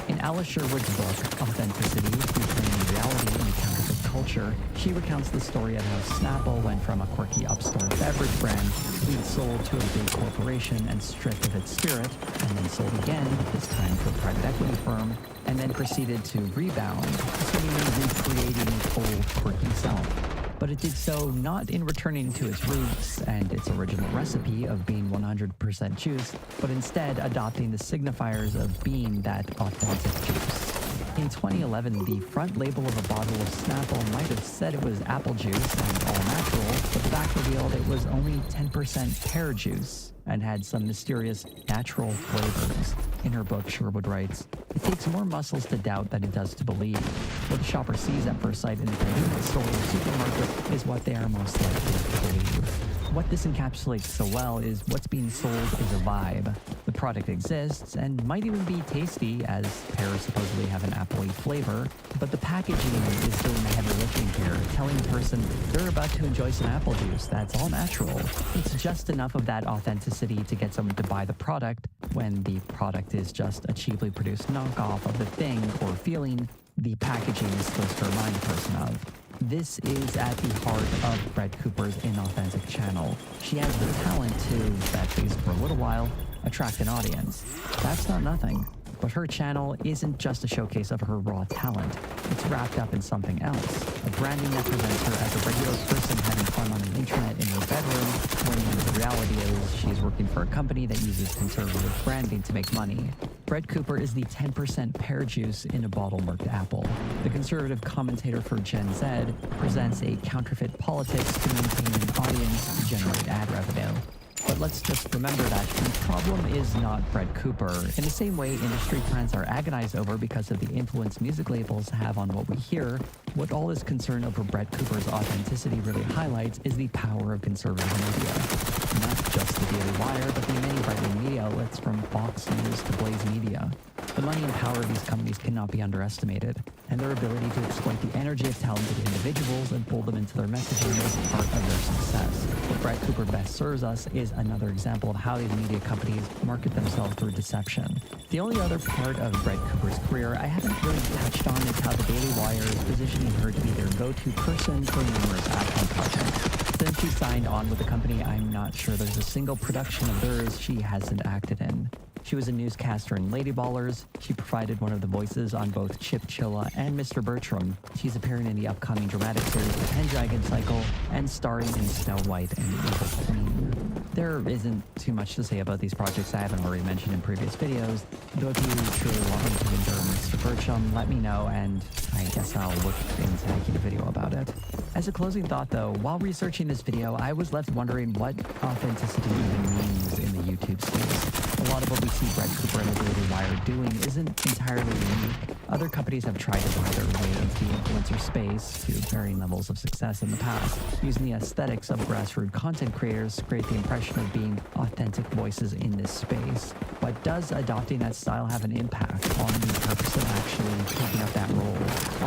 In Alice Sherwood's book, Authenticity, Reclaiming Reality in a Counterfeit Culture, she recounts the story of how Snapple went from a quirky upstart beverage brand being sold to a big corporation and stripped of its spirit, and then sold again, this time to a private equity firm, and then proceeded to rebound, seemingly recreating its old quirky self. But it did so not in returning to its roots and its original recipe of being 100% juice, but instead adopting the signifiers of being that authentic juice. In 2011, the front label of a bottle of Snapple might have said it was apple juice and all natural, but the back revealed it was only 10% pear juice and had some mysterious natural flavors. In her book, Sherwood writes, "It takes more muscles to doubt than it does to believe. What the shopper sees at first sight in a convenience store or supermarket is what they are most likely to believe." What this encapsulates so well is what's being sold is a vibe. The product exists and might even be tasty, as pears supposedly have an apple-y flavor, but the packaging is doing the heavy lifting here, telling the person they're about to enjoy some apple juice that's all natural. It's just enough of that authenticity to get someone to buy the product when the product is just a cheaply produced knockoff of the thing or feeling the packaging is supposed to remind a person of. This is at the heart of Brett Cooper's inauthentic channel. She has the talent to, at least for a little while, attract an audience. That's not nothing. But her channel isn't just a showcase of her raw talent. It's wrapped up in something else. A branding that presents her as a regular person having fun on the internet in her bedroom, when the reality is she's working for a company that uses conservative branding to make money. Brett Cooper is the 10% pear juice in a bottle-marked apple. The conservative commentator for Gen Z presents a counterfeit politics to maintain an audience to generate ad revenue. But let's just remember that the problem is not Brett Cooper. In the same way industry plans are agonized over because of the influence music labels have on what we hear, what all this concern over Brett Cooper's authenticity really highlights is the power of conservative media. Not just the Daily Wire, but the many right-wing media outlets from Fox News to Blaze Media. The money and power of these companies cannot be underestimated, and their ability to exploit the energy of talented individuals and pull them into their messaging is part of their success. What Brett Cooper best serves us is another example of how these media companies market themselves through deception. The only other part of Brett Cooper's career I haven't really touched on is how the Daily Wire is positioning her to be their go-to person for numerous ad-hoc projects. Since she signed on with the company, I'm not sure there's a single production of theirs she hasn't acted in. She was a newscaster in Lady Ballers. She provided one of the voices on both Chip Chilla and Mr. Bertram. She's appearing in the upcoming dramatic series The Pendragon Cycle and starring in Snow White and the Evil Queen. There isn't too much to say about these projects I haven't already mentioned in previous videos, though if you truly want me to endure Mr. Bertram, let me know and I guess I'll look into making a video about it. As a closing thought though, while researching this video, I was left wondering what authenticity even means in the YouTube space. A lot of what we see Brett Cooper and the Daily Wire doing isn't entirely unique. Other companies have tried to buy their way into the influencer space to varying levels of success in the past, using the aesthetics of grassroots content creators to create the impression of being authentic voices in this space. But does adopting that style have an impact on the purpose of actually taking up that role?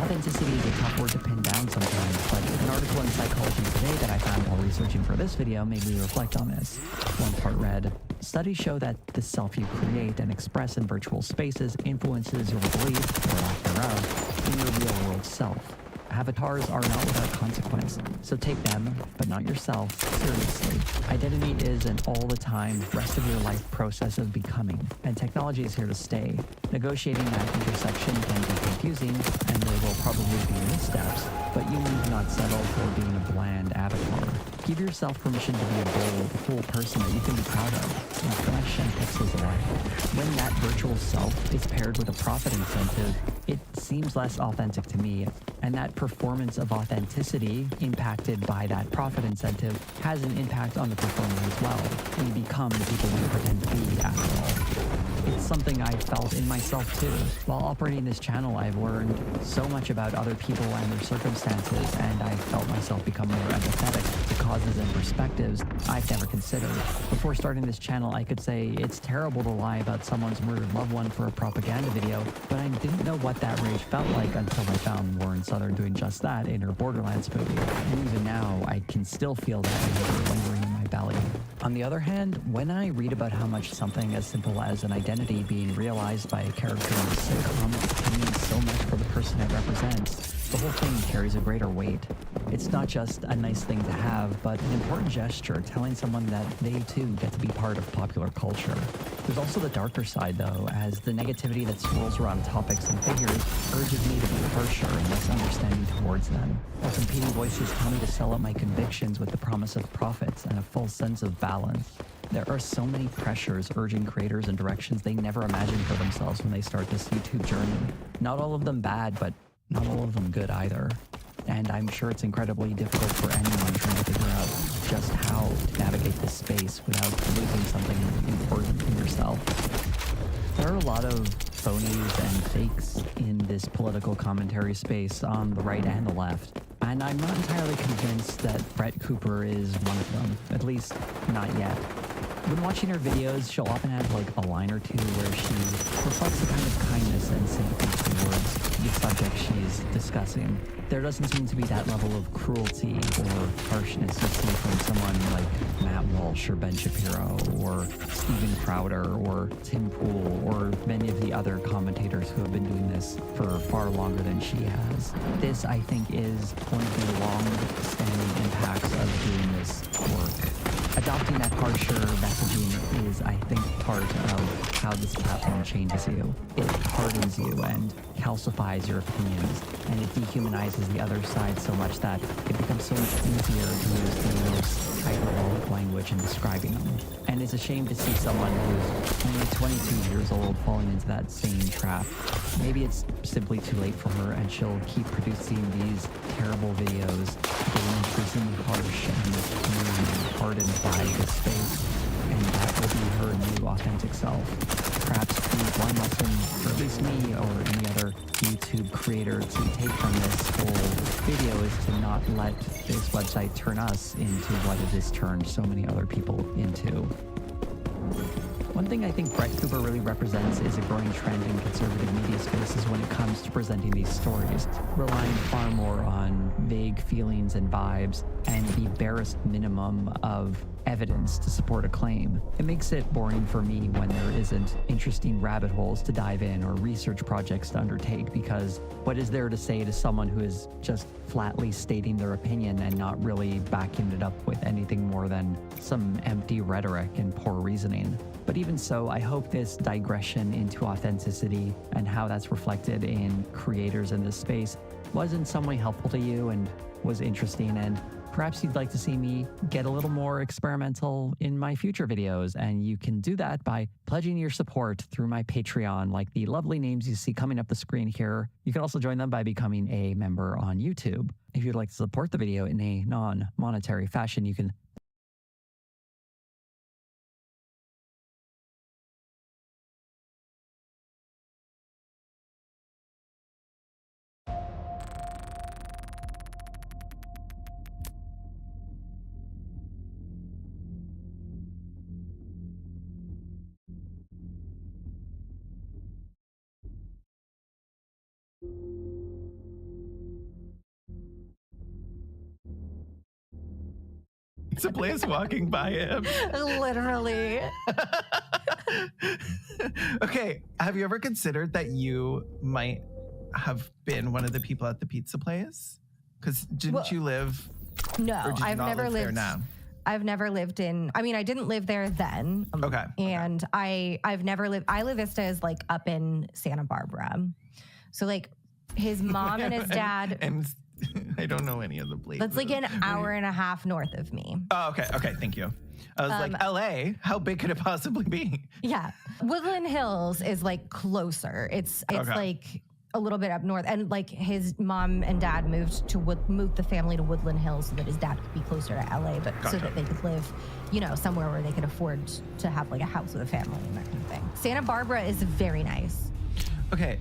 Authenticity is a tough word to pin down sometimes, but an article in Psychology Today that I found while researching for this video made me reflect on this. One part read, "Studies show that the self you create and express in virtual spaces influences your belief, or lack thereof, in your real-world self. Avatars are not without consequence, so take them, but not yourself, seriously. Identity is an all-the-time, rest-of-your-life process of becoming, and technology is here to stay. Negotiating that intersection can be confusing, and there will probably be missteps, but you need not settle for being a bland avatar. Give yourself permission to be a bold, cool person that you can be proud of, and flesh and pixels alike. When that virtual self is paired with a profit incentive, it seems less authentic to me, and that performance of authenticity impacted by that profit incentive has an impact on the performer as well. We become the people we pretend to be after all. It's something I felt in myself too. While operating this channel, I've learned so much about other people and their circumstances, and I felt myself become more empathetic to causes and perspectives I've never considered. Before starting this channel, I could say it's terrible to lie about someone's murdered loved one for a propaganda video, but I didn't know what that rage felt like until I found Lauren Southern doing just that in her Borderlands movie. And even now, I can still feel that anger lingering in my belly. On the other hand, when I read about how much something as simple as an identity being realized by a character in a sitcom can mean so much for the person it represents, the whole thing carries a greater weight. It's not just a nice thing to have, but an important gesture telling someone that they too get to be part of popular culture. There's also the darker side though, as the negativity that swirls around topics and figures urges me to be harsher and less understanding towards them. While competing voices tell me to sell out my convictions with the promise of profits and a full sense of balance. There are so many pressures urging creators in directions they never imagined for themselves when they start this YouTube journey. Not all of them bad, but not all of them good either. And I'm sure it's incredibly difficult for anyone trying to figure out just how to navigate this space without losing something important in yourself. There are a lot of phonies and fakes in this political commentary space on the right and the left. And I'm not entirely convinced that Brett Cooper is one of them, at least not yet. When watching her videos, she'll often have like a line or two where she reflects a kind of kindness and sympathy towards the subject she's discussing. There doesn't seem to be that level of cruelty or harshness you see from someone like Matt Walsh or Ben Shapiro or Steven Crowder or Tim Pool or many of the other commentators who have been doing this for far longer than she has. This, I think, is one of the long-standing impacts of doing this work. Adopting that harsher messaging is, I think, part of how this platform changes you. It hardens you and calcifies your opinions, and it dehumanizes the other side so much that it becomes so much easier to use the most hyperbolic language in describing them. And it's a shame to see someone who's only 22 years old falling into that same trap. Maybe it's simply too late for her, and she'll keep producing these terrible videos, getting increasingly harsh, and this community hardened by this space, and that will be her new authentic self. Perhaps the one lesson for at least me or any other YouTube creator to take from this whole video is to not let this website turn us into what it has turned so many other people into. One thing I think Brett Cooper really represents is a growing trend in conservative media spaces when it comes to presenting these stories, relying far more on vague feelings and vibes and the barest minimum of evidence to support a claim. It makes it boring for me when there isn't interesting rabbit holes to dive in or research projects to undertake, because what is there to say to someone who is just flatly stating their opinion and not really backing it up with anything more than some empty rhetoric and poor reasoning? But even so, I hope this digression into authenticity and how that's reflected in creators in this space was in some way helpful to you and was interesting, and perhaps you'd like to see me get a little more experimental in my future videos, and you can do that by pledging your support through my Patreon, like the lovely names you see coming up the screen here. You can also join them by becoming a member on YouTube. If you'd like to support the video in a non-monetary fashion, you can pizza place walking by him. Literally. Okay, have you ever considered that you might have been one of the people at the pizza place? Because didn't you live? No, or did you I've not never live there lived. now? I've never lived in. I mean, I didn't live there then. Okay. And I've never lived. Isla Vista is like up in Santa Barbara, so like his mom and his dad. And I don't know any of the places. That's like an hour and a half north of me. Oh, okay. Okay, thank you. I was like, LA, how big could it possibly be? Yeah. Woodland Hills is like closer. It's Okay. like a little bit up north. And like his mom and dad moved the family to Woodland Hills so that his dad could be closer to LA, but so Gotcha. that they could live, you know, somewhere where they could afford to have like a house with a family and that kind of thing. Santa Barbara is very nice. Okay,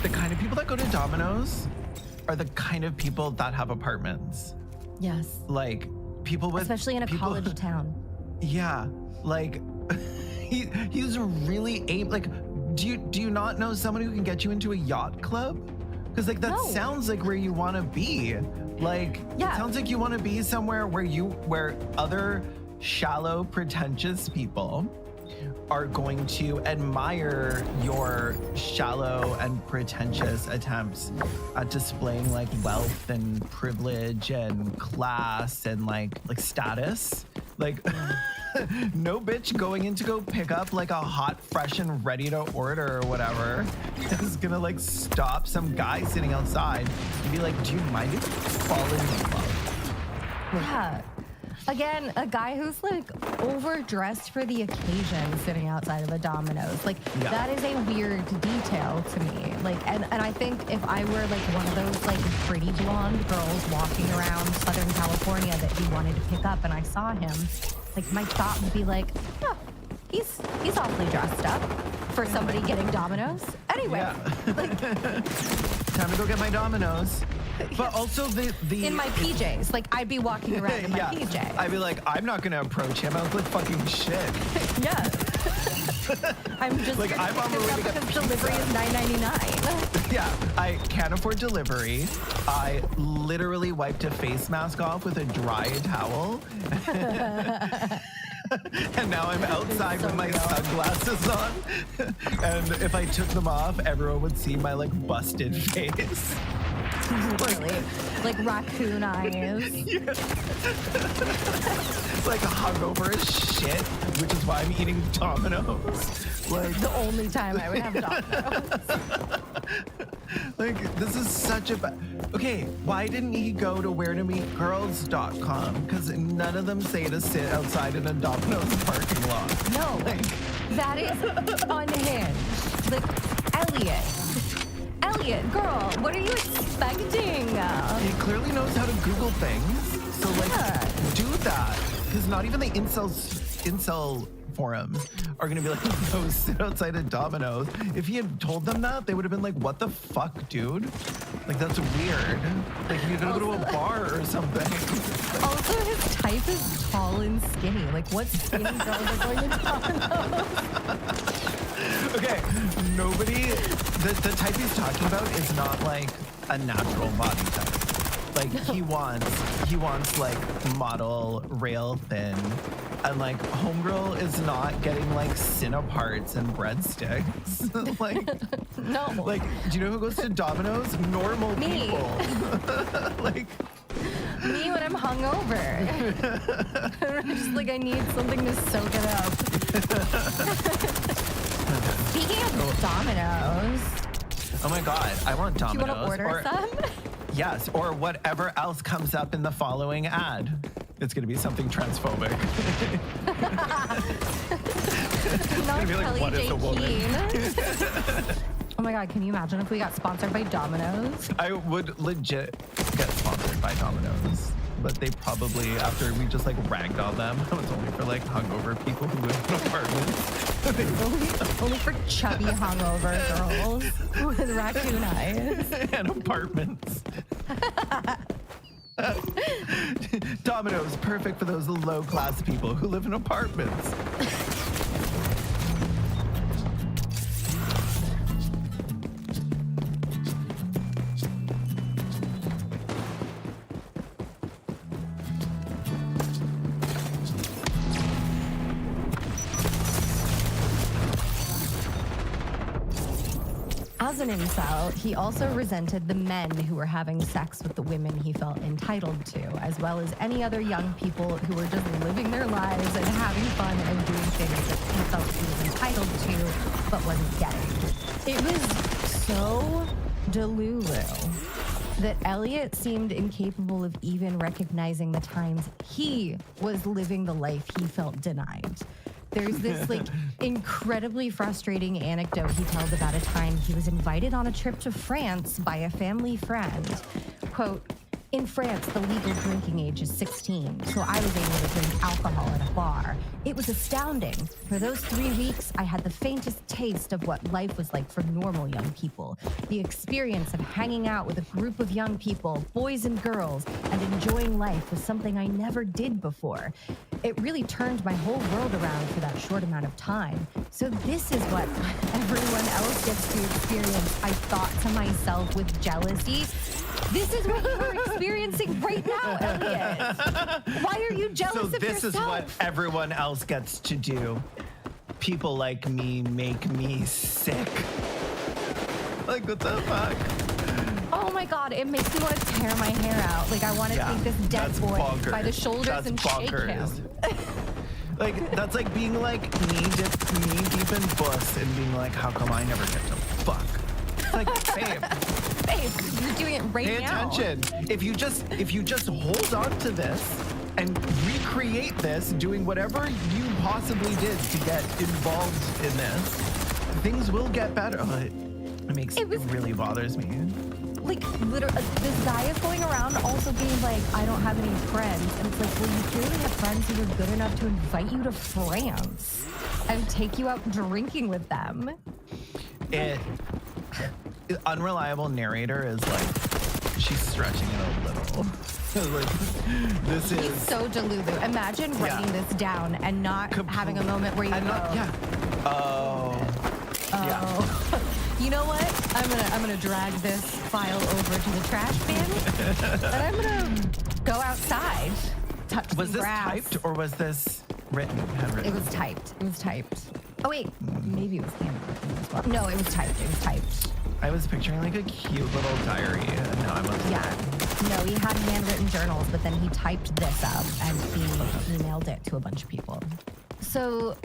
the kind of people that go to Domino's are the kind of people that have apartments. Yes. Like people with, especially in a college town. Yeah, like he's really like. Do you not know someone who can get you into a yacht club? Because like that sounds like where you want to be. Like it sounds like you want to be somewhere where other shallow, pretentious people are going to admire your shallow and pretentious attempts at displaying like wealth and privilege and class and like status. Like no bitch going in to go pick up like a hot, fresh and ready to order or whatever is gonna like stop some guy sitting outside and be like, do you mind if you fall in love? Yeah. Again, a guy who's like overdressed for the occasion sitting outside of a Domino's. Like that is a weird detail to me. Like, and I think if I were like one of those like pretty blonde girls walking around Southern California that he wanted to pick up and I saw him, like my thought would be like, oh, he's awfully dressed up for somebody getting Domino's. Anyway. Like, time to go get my Domino's. But also the in my PJs, like I'd be walking around in my PJ. I'd be like, I'm not gonna approach him. I look like fucking shit. Yeah. I'm just like, I'm on my way to get because delivery is $9.99. Yeah, I can't afford delivery. I literally wiped a face mask off with a dry towel. And now I'm outside with my sunglasses on. And if I took them off, everyone would see my like busted face. Really? Like raccoon eyes. Like hungover as shit, which is why I'm eating Domino's. Like the only time I would have Domino's. Like, this is such a okay, why didn't he go to wheretomeetgirls.com? Because none of them say to sit outside in a Domino's parking lot. No, like, that is unhinged. Like, Elliot, girl, what are you expecting? He clearly knows how to Google things. So, like, do that. Because not even the incel forums are going to be like, no, sit outside of Domino's. If he had told them that, they would have been like, what the fuck, dude? Like, that's weird. Like, you're going to go to a bar or something. Also, his type is tall and skinny. Like, what skinny girls are going to Domino's? Okay, nobody, the type he's talking about is not like a natural body type. Like he wants like model, rail thin, and like homegirl is not getting like Cineparts and breadsticks. Like no. Like, do you know who goes to Domino's? Normal people. Like me when I'm hungover. I'm just like I need something to soak it up. Speaking of Domino's. Oh my god, I want Domino's. Do you want to order some? Yes, or whatever else comes up in the following ad. It's going to be something transphobic. Not be like, Kelly what is J. a woman? Keane. Oh my god, can you imagine if we got sponsored by Domino's? I would legit get sponsored by Domino's. But they probably, after we just like ragged on them, it was only for like hungover people who live in apartments. only for chubby hungover girls with raccoon eyes. And apartments. Domino's, perfect for those low-class people who live in apartments. As an incel, he also resented the men who were having sex with the women he felt entitled to, as well as any other young people who were just living their lives and having fun and doing things that he felt he was entitled to, but wasn't getting. It was so delulu that Elliot seemed incapable of even recognizing the times he was living the life he felt denied. There's this like incredibly frustrating anecdote he tells about a time he was invited on a trip to France by a family friend. Quote, in France, the legal drinking age is 16, so I was able to drink alcohol at a bar. It was astounding. For those 3 weeks, I had the faintest taste of what life was like for normal young people. The experience of hanging out with a group of young people, boys and girls, and enjoying life was something I never did before. It really turned my whole world around for that short amount of time. So this is what everyone else gets to experience, I thought to myself with jealousy. This is what you are experiencing right now, Elliot. Why are you jealous of yourself? So this is what everyone else gets to do. People like me make me sick. Like, what the fuck? Oh my god, it makes me want to tear my hair out. Like, I want to take this dead boy by the shoulders and shake him. Like, that's like being like knee deep in bus and being like, how come I never get to fuck? It's like, babe. Babe, you're doing it right now. Pay attention. If you just hold on to this and recreate this, doing whatever you possibly did to get involved in this, things will get better. Oh, it really bothers me. Like, literally, this guy is going around also being like, I don't have any friends. And it's like, well, you clearly have friends who are good enough to invite you to France and take you out drinking with them. Unreliable narrator is like, she's stretching it a little. Like, this is so delulu. Imagine writing this down and not having a moment where you go, Oh. Oh. You know what? I'm gonna drag this file over to the trash bin, and I'm gonna go outside, touch Was some this grass. typed or was this written? Handwritten? It was typed. It was typed. Oh wait, maybe it was handwritten as well. No, it was typed. It was typed. I was picturing like a cute little diary, and now I'm upset. Yeah. No, he had handwritten journals, but then he typed this up and he emailed it to a bunch of people. So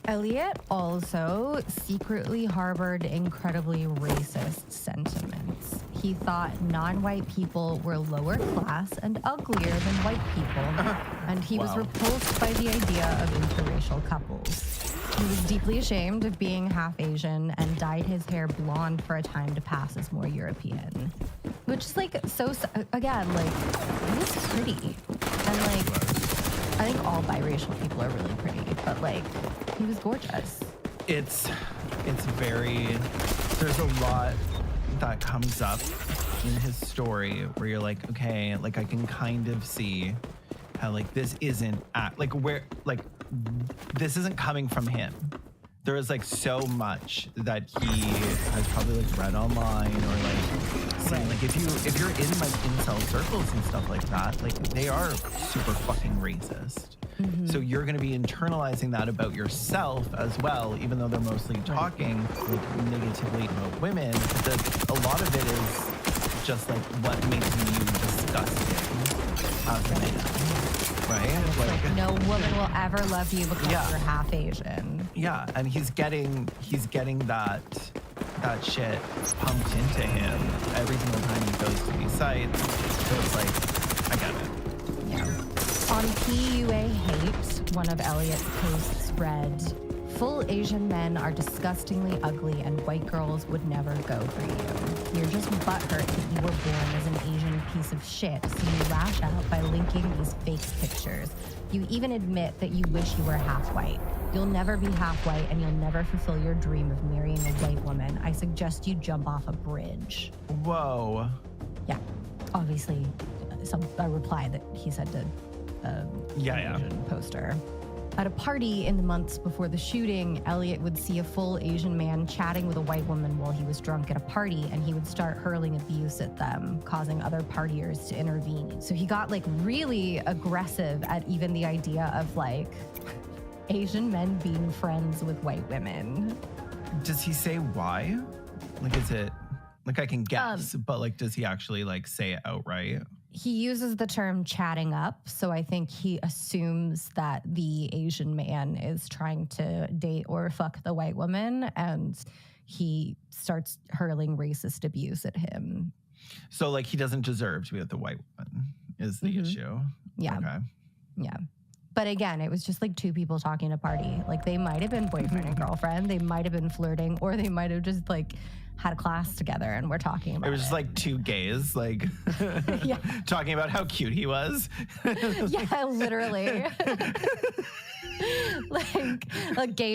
Elliot also secretly harbored incredibly racist sentiments. He thought non-white people were lower class and uglier than white people, and he was repulsed by the idea of interracial couples. He was deeply ashamed of being half Asian and dyed his hair blonde for a time to pass as more European. Which is like, again, like, he was pretty. And like, I think all biracial people are really pretty, but like, he was gorgeous. It's very, there's a lot that comes up in his story where you're like, okay, like I can kind of see how like this isn't this isn't coming from him. There is like so much that he has probably like read online or like seen. Like if you're in like incel circles and stuff like that, like they are super fucking racist. So you're going to be internalizing that about yourself as well, even though they're mostly talking like negatively about women. A lot of it is just like what makes you disgusting as a man, right? Like no woman will ever love you because you're half Asian. Yeah, and he's getting that shit pumped into him every single time he goes to these sites. So it's like, I get it. On PUA Hate, one of Elliot's posts read, "Full Asian men are disgustingly ugly and white girls would never go for you. You're just butthurt that you were born as an Asian piece of shit, so you lash out by linking these fake pictures. You even admit that you wish you were half white. You'll never be half white and you'll never fulfill your dream of marrying a white woman. I suggest you jump off a bridge." Whoa. Yeah, obviously a reply that he said to Asian poster. At a party in the months before the shooting, Elliot would see a full Asian man chatting with a white woman while he was drunk at a party, and he would start hurling abuse at them, causing other partiers to intervene. So he got like really aggressive at even the idea of like Asian men being friends with white women. Does he say why? Like, is it like I can guess, but like, does he actually like say it outright? He uses the term chatting up, so I think he assumes that the Asian man is trying to date or fuck the white woman, and he starts hurling racist abuse at him. So like he doesn't deserve to be with the white woman is the issue. Yeah. Okay. Yeah. But again, it was just like two people talking at a party. Like they might have been boyfriend and girlfriend, they might have been flirting, or they might have just like had a class together and we're talking about it. It was just like two gays, like talking about how cute he was. Yeah, literally. Like a gay